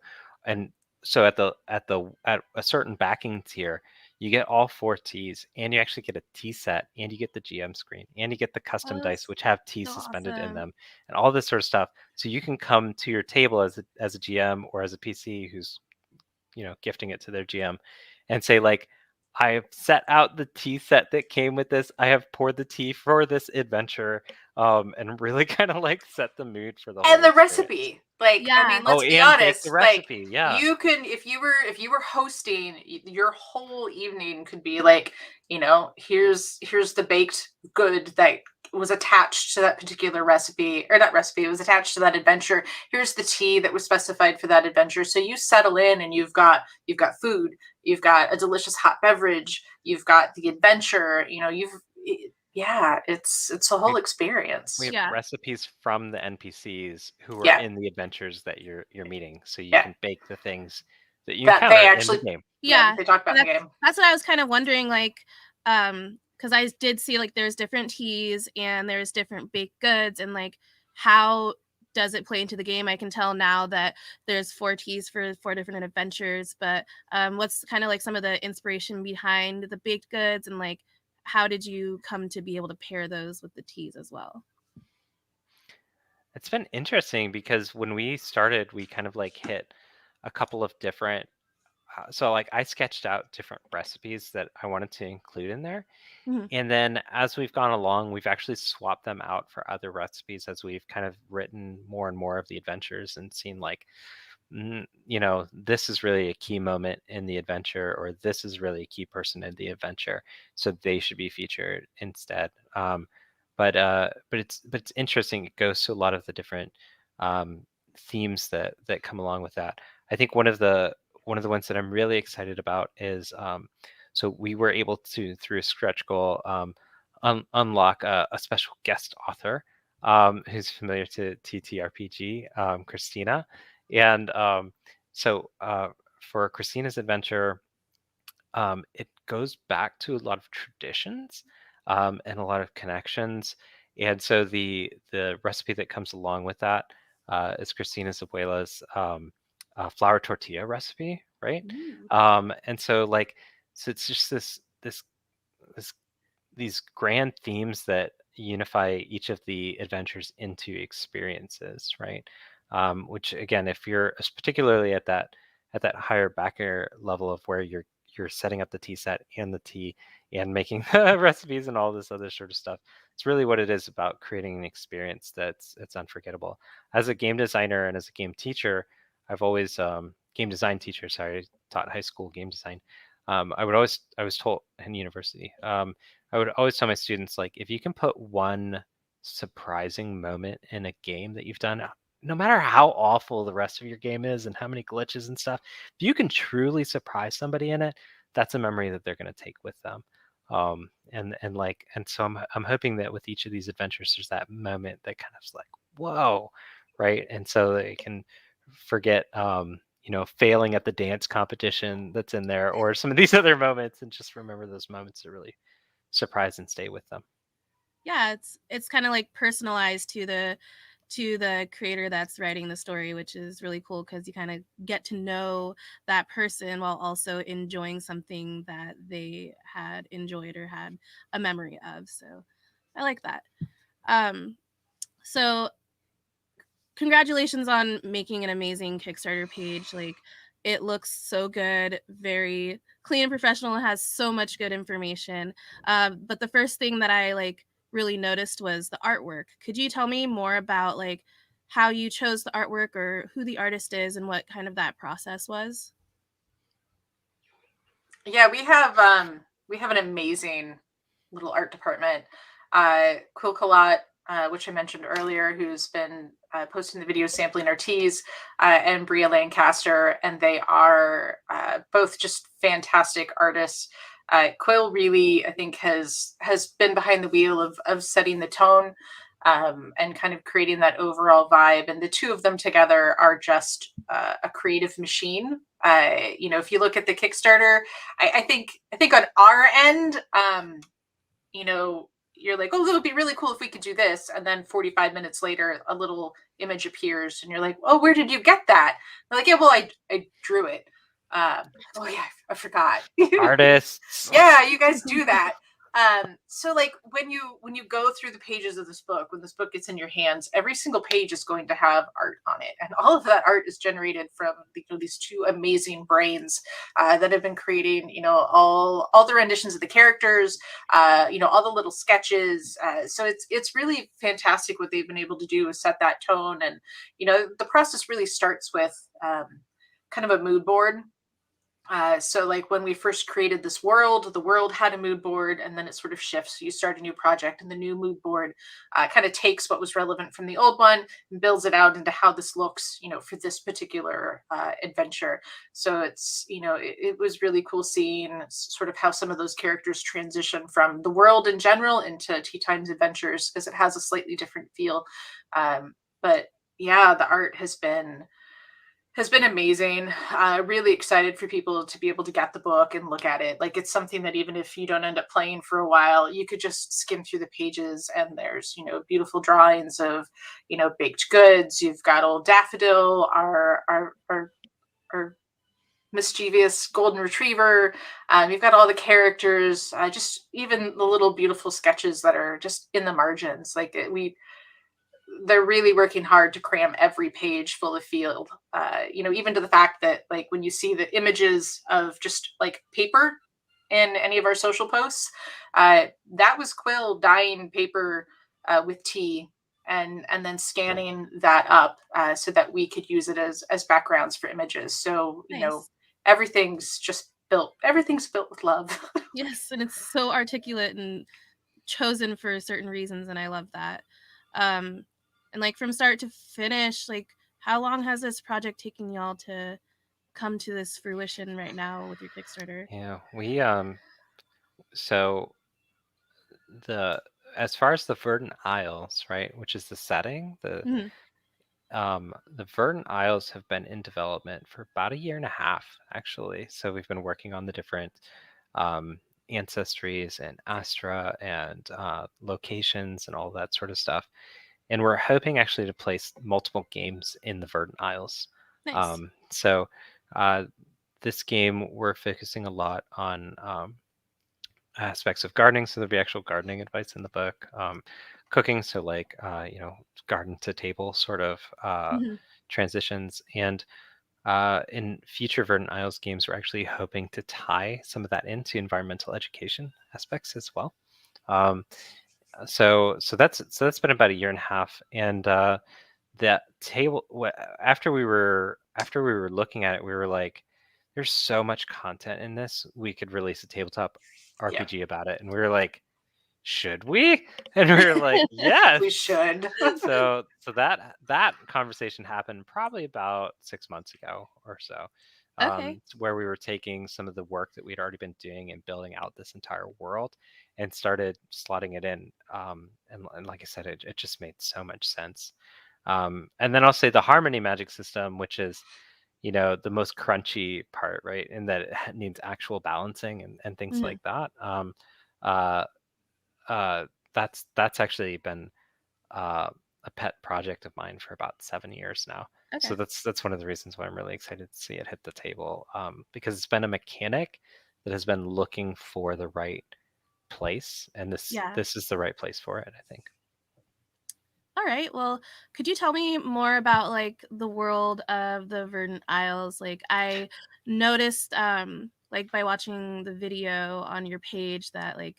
at a certain backing tier, you get all 4 teas, and you actually get a tea set, and you get the GM screen, and you get the custom dice, which have teas suspended in them, and all this sort of stuff. So you can come to your table as a GM or as a PC who's, you know, gifting it to their GM, and say like, I have set out the tea set that came with this. I have poured the tea for this adventure, and really kind of like set the mood for the whole And the experience. recipe, like, Yeah. I mean, let's be and make honest, the recipe. like, Yeah. you can, if you were hosting, your whole evening could be like, you know, here's the baked good that was attached to that particular recipe, or not recipe, it was attached to that adventure. Here's the tea that was specified for that adventure. So you settle in, and you've got food, you've got a delicious hot beverage, you've got the adventure, you know, it's a whole experience. We have recipes from the NPCs who are Yeah. in the adventures that you're meeting, so you Yeah. can bake the things that you That encounter they actually- in the game. Yeah, they talk about in the game. That's what I was kind of wondering, like, because I did see like there's different teas and there's different baked goods, and like, how does it play into the game? I can tell now that there's 4 teas for 4 different adventures, but what's kind of like some of the inspiration behind the baked goods, and like, how did you come to be able to pair those with the teas as well? It's been interesting because when we started, we kind of like hit a couple of different. So like I sketched out different recipes that I wanted to include in there. Mhm. And then as we've gone along, we've actually swapped them out for other recipes as we've kind of written more and more of the adventures and seen like, you know, this is really a key moment in the adventure, or this is really a key person in the adventure, so they should be featured instead. But it's interesting. It goes to a lot of the different themes that come along with that. I think one of the ones that I'm really excited about is so we were able to, through a stretch goal, unlock a special guest author who's familiar to TeaTRPG, Christina. And so for Christina's adventure, it goes back to a lot of traditions and a lot of connections. And so the recipe that comes along with that is Christina's abuela's flour tortilla recipe, right? And so like, so it's just these grand themes that unify each of the adventures into experiences, right? Which again, if you're particularly at that higher backer level of where you're setting up the tea set and the tea and making recipes and all this other sort of stuff, it's really what it is about creating an experience that's unforgettable. As a game designer and as a game teacher, I've always game design teacher. Sorry, I taught high school game design. I was told in university. I would always tell my students, like, if you can put one surprising moment in a game that you've done, no matter how awful the rest of your game is and how many glitches and stuff, if you can truly surprise somebody in it, that's a memory that they're going to take with them. And so I'm hoping that with each of these adventures, there's that moment that kind of is like, whoa, right? And so they can forget, you know, failing at the dance competition that's in there, or some of these other moments, and just remember those moments that really surprise and stay with them. yeah, it's kind of like personalized to the creator that's writing the story, which is really cool because you kind of get to know that person while also enjoying something that they had enjoyed or had a memory of. So I like that. So congratulations on making an amazing Kickstarter page. Like, it looks so good, very clean and professional. It has so much good information. But the first thing that I like really noticed was the artwork. Could you tell me more about like how you chose the artwork or who the artist is and what kind of that process was? Yeah, we have an amazing little art department. Quill Kalat, which I mentioned earlier, who's been posting the videos sampling our teas, and Bria Lancaster, and they are both just fantastic artists. Quill really, I think, has been behind the wheel of setting the tone, and kind of creating that overall vibe. And the two of them together are just a creative machine. If you look at the Kickstarter, I think on our end, you're like, oh, it would be really cool if we could do this. And then 45 minutes later, a little image appears and you're like, oh, where did you get that? They're like, yeah, well, I drew it. Oh yeah, I forgot. Artists. Yeah, you guys do that. So like when you go through the pages of this book, when this book gets in your hands, every single page is going to have art on it, and all of that art is generated from these two amazing brains that have been creating all the renditions of the characters, all the little sketches. So it's really fantastic what they've been able to do is set that tone, and the process really starts with kind of a mood board. So like when we first created this world, the world had a mood board, and then it sort of shifts. So you start a new project, and the new mood board kind of takes what was relevant from the old one and builds it out into how this looks, for this particular adventure. So it's, it was really cool seeing sort of how some of those characters transition from the world in general into Teatime's Adventures, because it has a slightly different feel. But yeah, the art has been amazing. Really excited for people to be able to get the book and look at it. Like, it's something that even if you don't end up playing for a while, you could just skim through the pages, and there's beautiful drawings of baked goods. You've got old Daffodil, our mischievous golden retriever. You've got all the characters, just even the little beautiful sketches that are just in the margins. Like they're really working hard to cram every page full of field, even to the fact that like when you see the images of just like paper in any of our social posts, that was Quill dyeing paper with tea and then scanning that up so that we could use it as backgrounds for images. So Nice. everything's built with love. Yes, and it's so articulate and chosen for certain reasons, and I love that. And like from start to finish, like how long has this project taken y'all to come to this fruition right now with your Kickstarter? Yeah, we so as far as the Verdant Isles, right, which is the setting, Mhm. the Verdant Isles have been in development for about 1.5 years, actually. So we've been working on the different ancestries and Astra and locations and all that sort of stuff. And we're hoping actually to place multiple games in the Verdant Isles. Nice. So this game, we're focusing a lot on aspects of gardening. So there'll be actual gardening advice in the book. Cooking, so like garden to table sort of Mhm. transitions. And in future Verdant Isles games, we're actually hoping to tie some of that into environmental education aspects as well. So that's been about 1.5 years, and that table after we were looking at it, we were like, there's so much content in this, we could release a tabletop RPG about it. And we were like, should we? And we were like, yes, We should. so that conversation happened probably about 6 months ago or so, Okay. where we were taking some of the work that we'd already been doing and building out this entire world and started slotting it in, and like I said, it just made so much sense. And then I'll say the harmony magic system, which is the most crunchy part, right, in that it needs actual balancing and things Mhm. like that. Uh, that's actually been a pet project of mine for about 7 years now. Okay. So that's one of the reasons why I'm really excited to see it hit the table, because it's been a mechanic that has been looking for the right place, and this is the right place for it, I think. All right. Well, could you tell me more about like the world of the Verdant Isles? Like I noticed like by watching the video on your page that like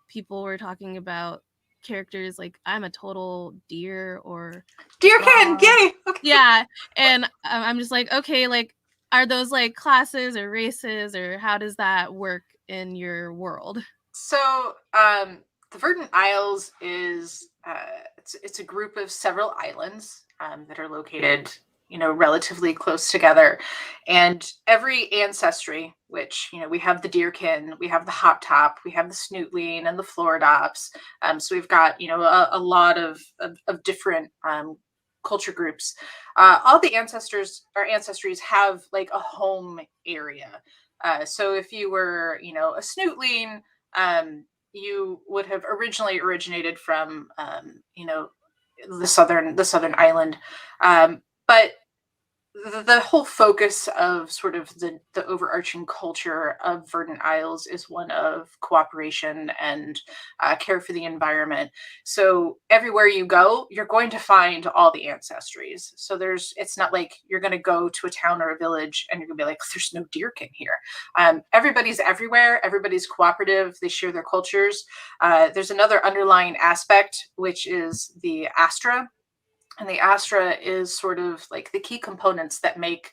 people were talking about characters like I'm a total deer or Deerkin, yay! Okay. Yeah, and I'm just like, okay, like are those like classes or races or how does that work in your world? So the Verdant Isles is it's a group of several islands that are located, relatively close together, and every ancestry, which we have the deerkin, we have the hop top, we have the snootling, and the floridops. So we've got a lot of different culture groups. All the ancestries have like a home area. So if you were a snootling, you would have originally originated from the southern island, but the whole focus of sort of the overarching culture of Verdant Isles is one of cooperation and care for the environment. So everywhere you go, you're going to find all the ancestries. So it's not like you're going to go to a town or a village and you're going to be like, there's no deerkin here. Everybody's everywhere. Everybody's cooperative. They share their cultures. There's another underlying aspect, which is the Astra. And the Astra is sort of like the key components that make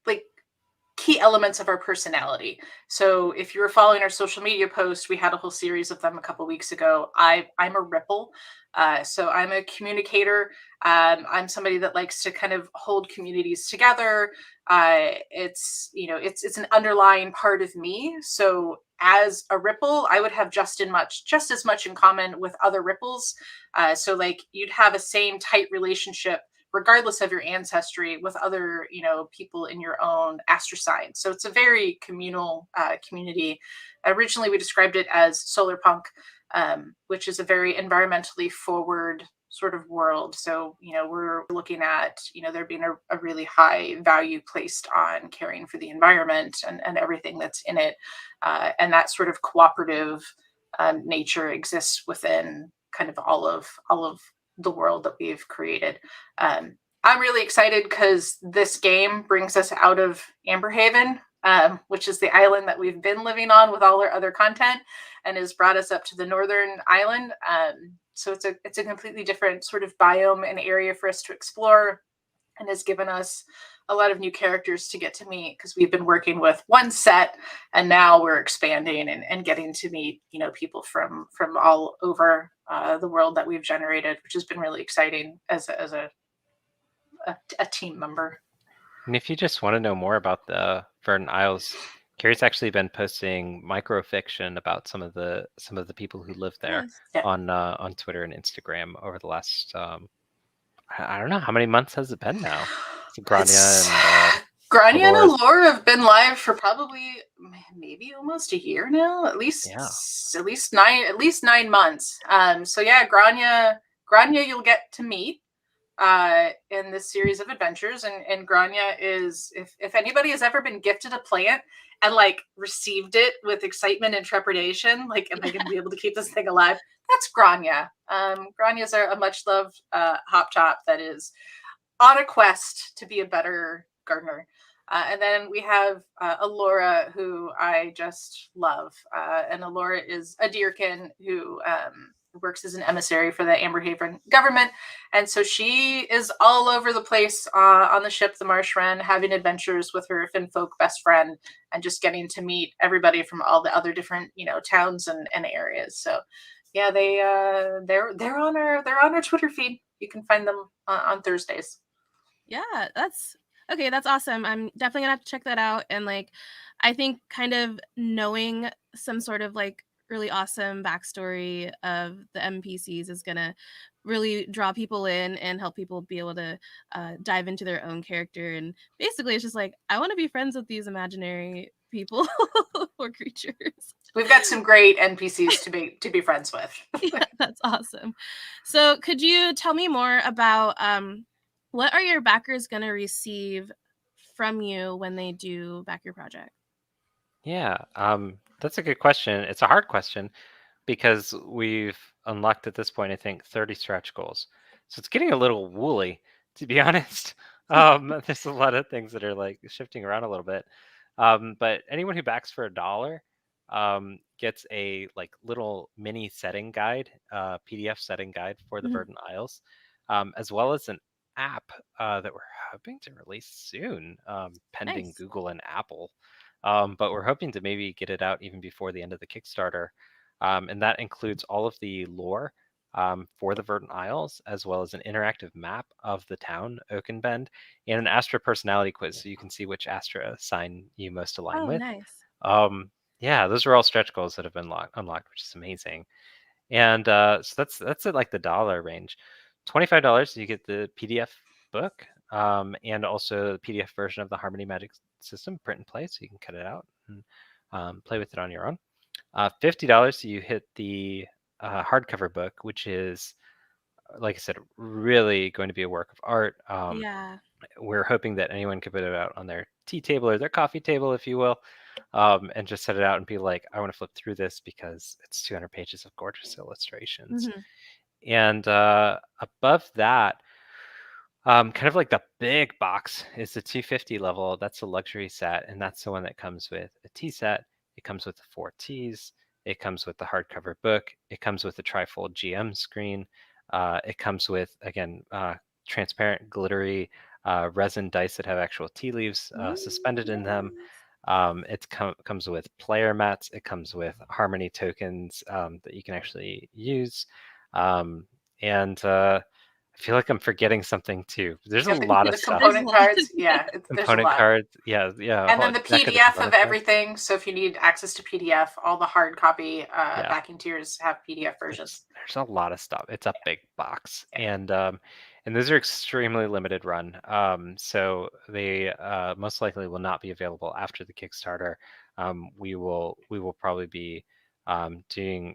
like key elements of our personality. So if you were following our social media post, we had a whole series of them a couple weeks ago. I'm a ripple. So I'm a communicator. I'm somebody that likes to kind of hold communities together. It's an underlying part of me. So as a ripple, I would have just as much in common with other ripples. So like you'd have a same tight relationship regardless of your ancestry with other people in your own astro sign. So it's a very communal community. Originally we described it as solar punk, which is a very environmentally forward sort of world. So we're looking at there being a really high value placed on caring for the environment and everything that's in it, and that sort of cooperative nature exists within kind of all of the world that we've created. I'm really excited because this game brings us out of Amberhaven, which is the island that we've been living on with all our other content, and has brought us up to the northern island. So it's a completely different sort of biome and area for us to explore, and has given us a lot of new characters to get to meet because we've been working with one set and now we're expanding and getting to meet people from all over the world that we've generated, which has been really exciting as a team member. And if you just want to know more about the Verdant Isles, Carrie's actually been posting microfiction about some of the people who live there on Twitter and Instagram over the last I don't know, how many months has it been now? So Grania and Allura have been live for probably maybe almost a year now, at least 9 months. So yeah, Grania you'll get to meet in this series of adventures, and Grania is, if anybody has ever been gifted a plant and like received it with excitement and trepidation, like am I going to be able to keep this thing alive? That's Grania. Grania's a much loved hop top that is on a quest to be a better gardener. And then we have Allura, who I just love. And Allura is a deerkin who works as an emissary for the Amberhaven government. And so she is all over the place on the ship, the Marsh Wren, having adventures with her Finfolk best friend and just getting to meet everybody from all the other different, towns and areas. So yeah, they're on our Twitter feed. You can find them on Thursdays. Yeah, that's awesome. I'm definitely gonna have to check that out. And like, I think kind of knowing some sort of like really awesome backstory of the NPCs is gonna really draw people in and help people be able to dive into their own character. And basically, it's just like I want to be friends with these imaginary people or creatures. We've got some great NPCs to be friends with. Yeah, that's awesome. So could you tell me more about what are your backers going to receive from you when they do back your project? Yeah, that's a good question. It's a hard question because we've unlocked at this point, I think, 30 stretch goals. So it's getting a little woolly, to be honest. There's a lot of things that are like shifting around a little bit. But anyone who backs for $1 gets a like little mini setting guide, PDF setting guide for the Verdant Isles, as well as an app that we're hoping to release soon, pending Nice. Google and Apple. But we're hoping to maybe get it out even before the end of the Kickstarter. And that includes all of the lore for the Verdant Isles, as well as an interactive map of the town, Oakenbend, and an Astra personality quiz, so you can see which Astra sign you most align Oh, with. nice. Yeah, those are all stretch goals that have been unlocked, which is amazing. And so that's at like the dollar range. $25, you get the PDF book, and also the PDF version of the Harmony Magic System, print and play, so you can cut it out and play with it on your own. $50, you hit the hardcover book, which is, like I said, really going to be a work of art. Yeah. We're hoping that anyone could put it out on their tea table or their coffee table, if you will, and just set it out and be like, I want to flip through this because it's 200 pages of gorgeous illustrations. And above that, kind of like the big box is the 250 level. That's a luxury set, and that's the one that comes with a tea set. It comes with the 4 teas. It comes with the hardcover book. It comes with the trifold GM screen. It comes with, again, transparent, glittery resin dice that have actual tea leaves suspended in them. It comes with player mats. It comes with Harmony tokens that you can actually use. And I feel like I'm forgetting something too. There's a lot of stuff. Component cards, yeah. There's a Component lot. cards, yeah. And then the PDF of everything. So if you need access to PDF, all the hard copy backing tiers have PDF versions. There's a lot of stuff. It's a big box, and those are extremely limited run. So they most likely will not be available after the Kickstarter. We will probably be doing.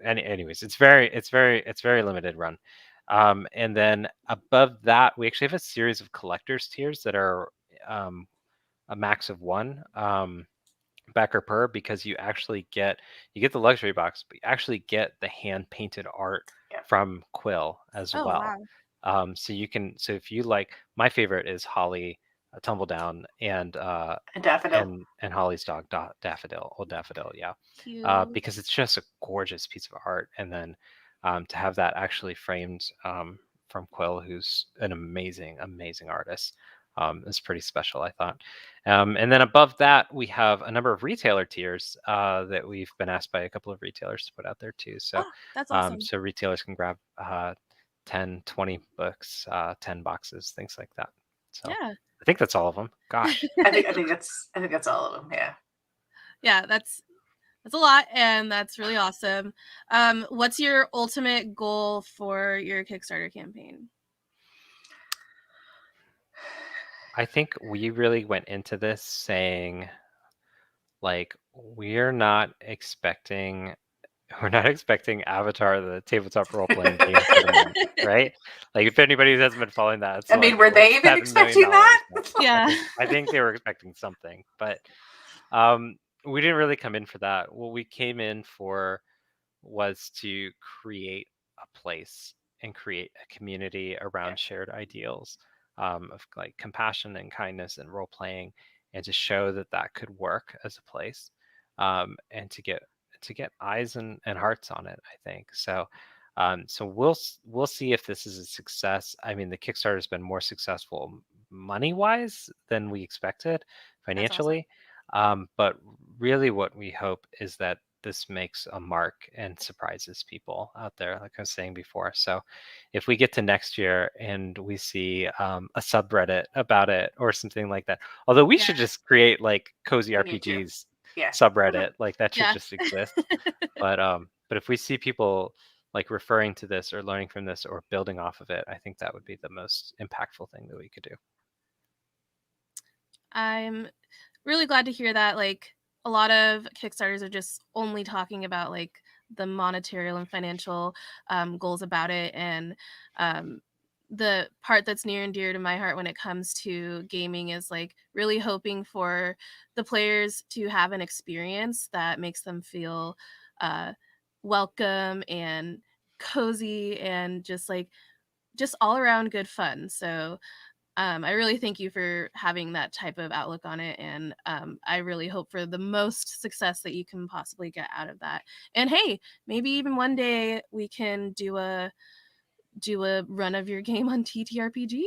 Anyways, it's very limited run. And then above that, we actually have a series of collector's tiers that are a max of 1 backer per, because you actually get the luxury box, but you actually get the hand painted art from Quill as well. Wow. So you can, so if you like, my favorite is Holly, Tumbledown, and Daffodil, and Holly's dog Daffodil, old Daffodil, yeah. Cute. Because it's just a gorgeous piece of art, and then to have that actually framed from Quill, who's an amazing artist, is pretty special, I thought. And then above that, we have a number of retailer tiers that we've been asked by a couple of retailers to put out there too. So that's awesome. so retailers can grab 10, 20 books, 10 boxes, things like that. So yeah, I think that's all of them. Gosh. I think that's all of them. Yeah. Yeah, that's a lot, and that's really awesome. What's your ultimate goal for your Kickstarter campaign? I think we really went into this saying, like, we're not expecting Avatar, the tabletop role-playing game, for the moment, right? Like, if anybody hasn't been following that, it's like, were they even expecting that? Yeah. I think they were expecting something, but we didn't really come in for that. What we came in for was to create a place and create a community around shared ideals of like compassion and kindness and role playing, and to show that that could work as a place, and to get eyes and hearts on it, I think. So so we'll see if this is a success. I mean, the Kickstarter has been more successful money wise than we expected financially. But really what we hope is that this makes a mark and surprises people out there, like I was saying before. So if we get to next year and we see a subreddit about it or something like that, although we should just create like Cozy RPGs subreddit, like that should just exist. But if we see people like referring to this or learning from this or building off of it, I think that would be the most impactful thing that we could do. I'm really glad to hear that. Like, a lot of Kickstarters are just only talking about like the monetary and financial goals about it, and the part that's near and dear to my heart when it comes to gaming is like really hoping for the players to have an experience that makes them feel welcome and cozy and just all around good fun. So I really thank you for having that type of outlook on it, and I really hope for the most success that you can possibly get out of that. And hey, maybe even one day we can do a run of your game on TeaTRPG.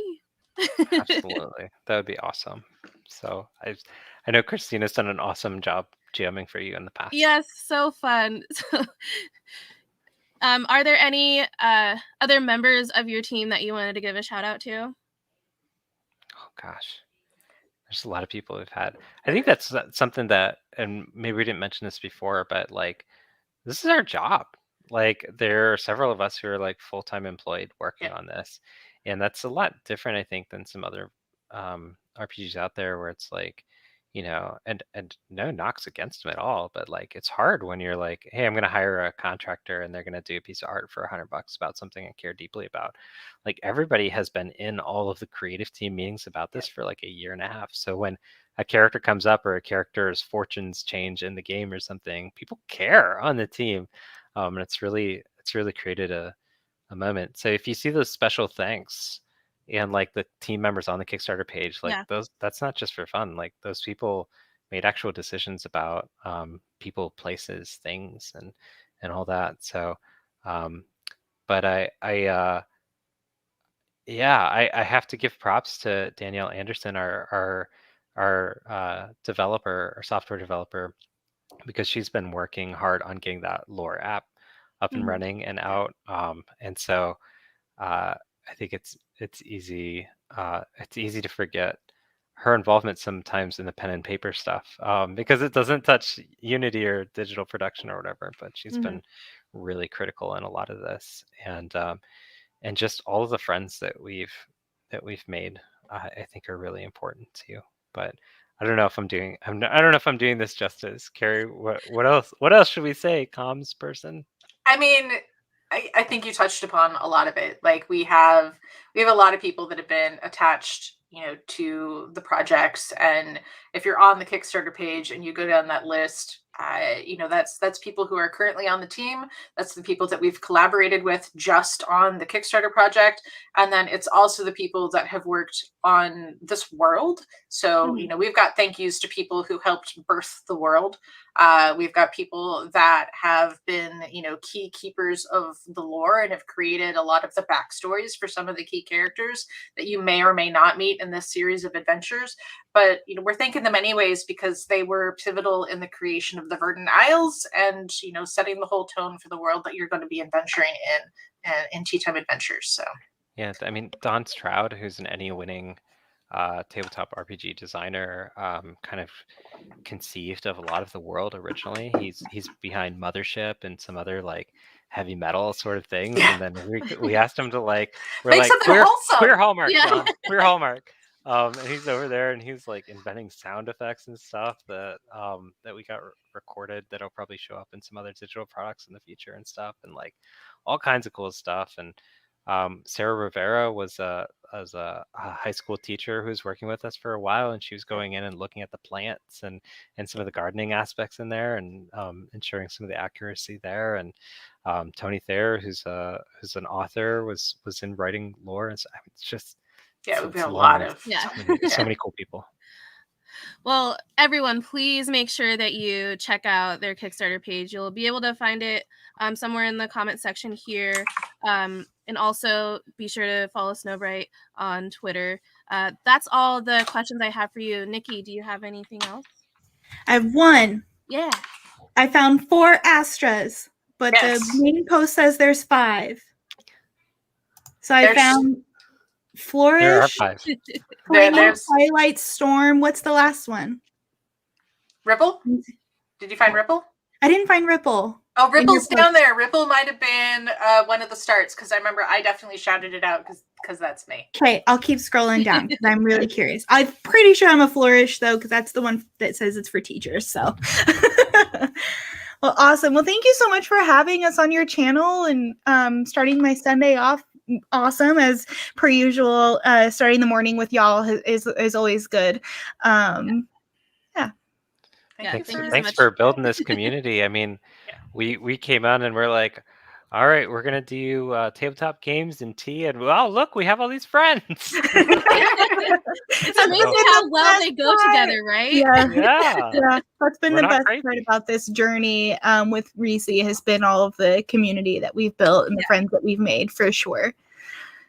Absolutely, that would be awesome. So I know Christina's done an awesome job GMing for you in the past. Yes, so fun. So, are there any other members of your team that you wanted to give a shout out to? Oh gosh, there's a lot of people we've had. I think that's something that, and maybe we didn't mention this before, but like this is our job. Like there are several of us who are like full-time employed working on this, and that's a lot different, I think, than some other RPGs out there where it's like, and no knocks against them at all, but like it's hard when you're like, hey, I'm gonna hire a contractor and they're gonna do a piece of art for $100 about something I care deeply about. Like everybody has been in all of the creative team meetings about this for like a year and a half. So when a character comes up or a character's fortunes change in the game or something, people care on the team, and it's really created a moment. So if you see those special thanks and like the team members on the Kickstarter page, like that's not just for fun. Like those people made actual decisions about people, places, things, and all that. So, but I have to give props to Danielle Anderson, our developer, our software developer, because she's been working hard on getting that lore app up and running and out. And so I think it's easy to forget her involvement sometimes in the pen and paper stuff, because it doesn't touch Unity or digital production or whatever. But she's been really critical in a lot of this, and just all of the friends that we've made, I think are really important too. But I don't know if I'm doing this justice. Carrie, what else should we say, comms person? I mean, I think you touched upon a lot of it. Like we have a lot of people that have been attached, to the projects. And if you're on the Kickstarter page and you go down that list, that's people who are currently on the team. That's the people that we've collaborated with just on the Kickstarter project. And then it's also the people that have worked on this world. So, we've got thank yous to people who helped birth the world. We've got people that have been, key keepers of the lore and have created a lot of the backstories for some of the key characters that you may or may not meet in this series of adventures. But, we're thanking them anyways because they were pivotal in the creation of the Verdant Isles and, setting the whole tone for the world that you're going to be adventuring in Teatime Adventures. So, yeah, I mean, Don Stroud, who's an Emmy-winning tabletop RPG designer, kind of conceived of a lot of the world originally. He's behind Mothership and some other like heavy metal sort of things, and then we asked him to we're like queer Hallmark, John, queer Hallmark. And he's over there and he's like inventing sound effects and stuff that we got recorded that'll probably show up in some other digital products in the future and stuff, and like all kinds of cool stuff. And Sarah Rivera was a high school teacher who was working with us for a while, and she was going in and looking at the plants and some of the gardening aspects in there, and ensuring some of the accuracy there. And Tony Thayer, who's an author, was in writing lore, and so, it's just it would be a lot of so many cool people. Well, everyone, please make sure that you check out their Kickstarter page. You'll be able to find it somewhere in the comment section here. And also be sure to follow Snowbright on Twitter. That's all the questions I have for you. Nikki, do you have anything else? I have one. Yeah. I found 4 Astras, but the main post says there's 5. So I found Flourish. There are 5. There's Twilight Storm. What's the last one? Ripple? Did you find Ripple? I didn't find Ripple. Oh, Ripple's down there. Ripple might have been one of the starts because I remember I definitely shouted it out because that's me. Okay, I'll keep scrolling down because I'm really curious. I'm pretty sure I'm a Flourish though because that's the one that says it's for teachers. So, well, awesome. Well, thank you so much for having us on your channel and starting my Sunday off. Awesome, as per usual. Starting the morning with y'all is always good. Thanks for building this community. I mean, we came on and we're like, all right, we're gonna do tabletop games and tea, and wow, look, we have all these friends. It's amazing how well they go together, right? Yeah. That's been the best part about this journey with Reese has been all of the community that we've built and the friends that we've made for sure.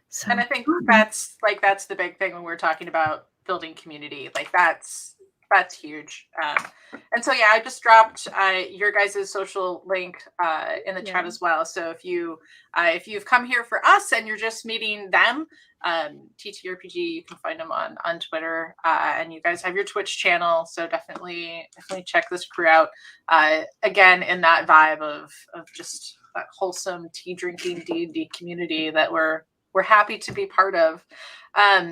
So, and I think that's the big thing when we're talking about building community. Like that's huge. And so I just dropped your guys' social link in the chat as well. So if you've come here for us and you're just meeting them, TeaTRPG, you can find them on Twitter, and you guys have your Twitch channel. So definitely check this crew out. Again, in that vibe of just that wholesome tea drinking D&D community that we're happy to be part of.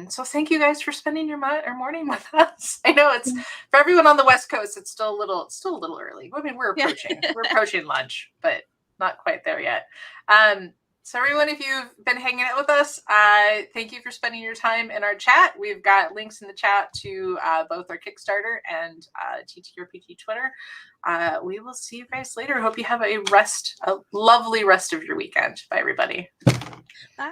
So thank you guys for spending your morning with us. I know it's for everyone on the West Coast, it's still a little early. I mean, we're approaching lunch, but not quite there yet. So everyone, if you've been hanging out with us, thank you for spending your time in our chat. We've got links in the chat to both our Kickstarter and TeaTRPG Twitter. We will see you guys later. Hope you have a lovely rest of your weekend. Bye, everybody. Bye.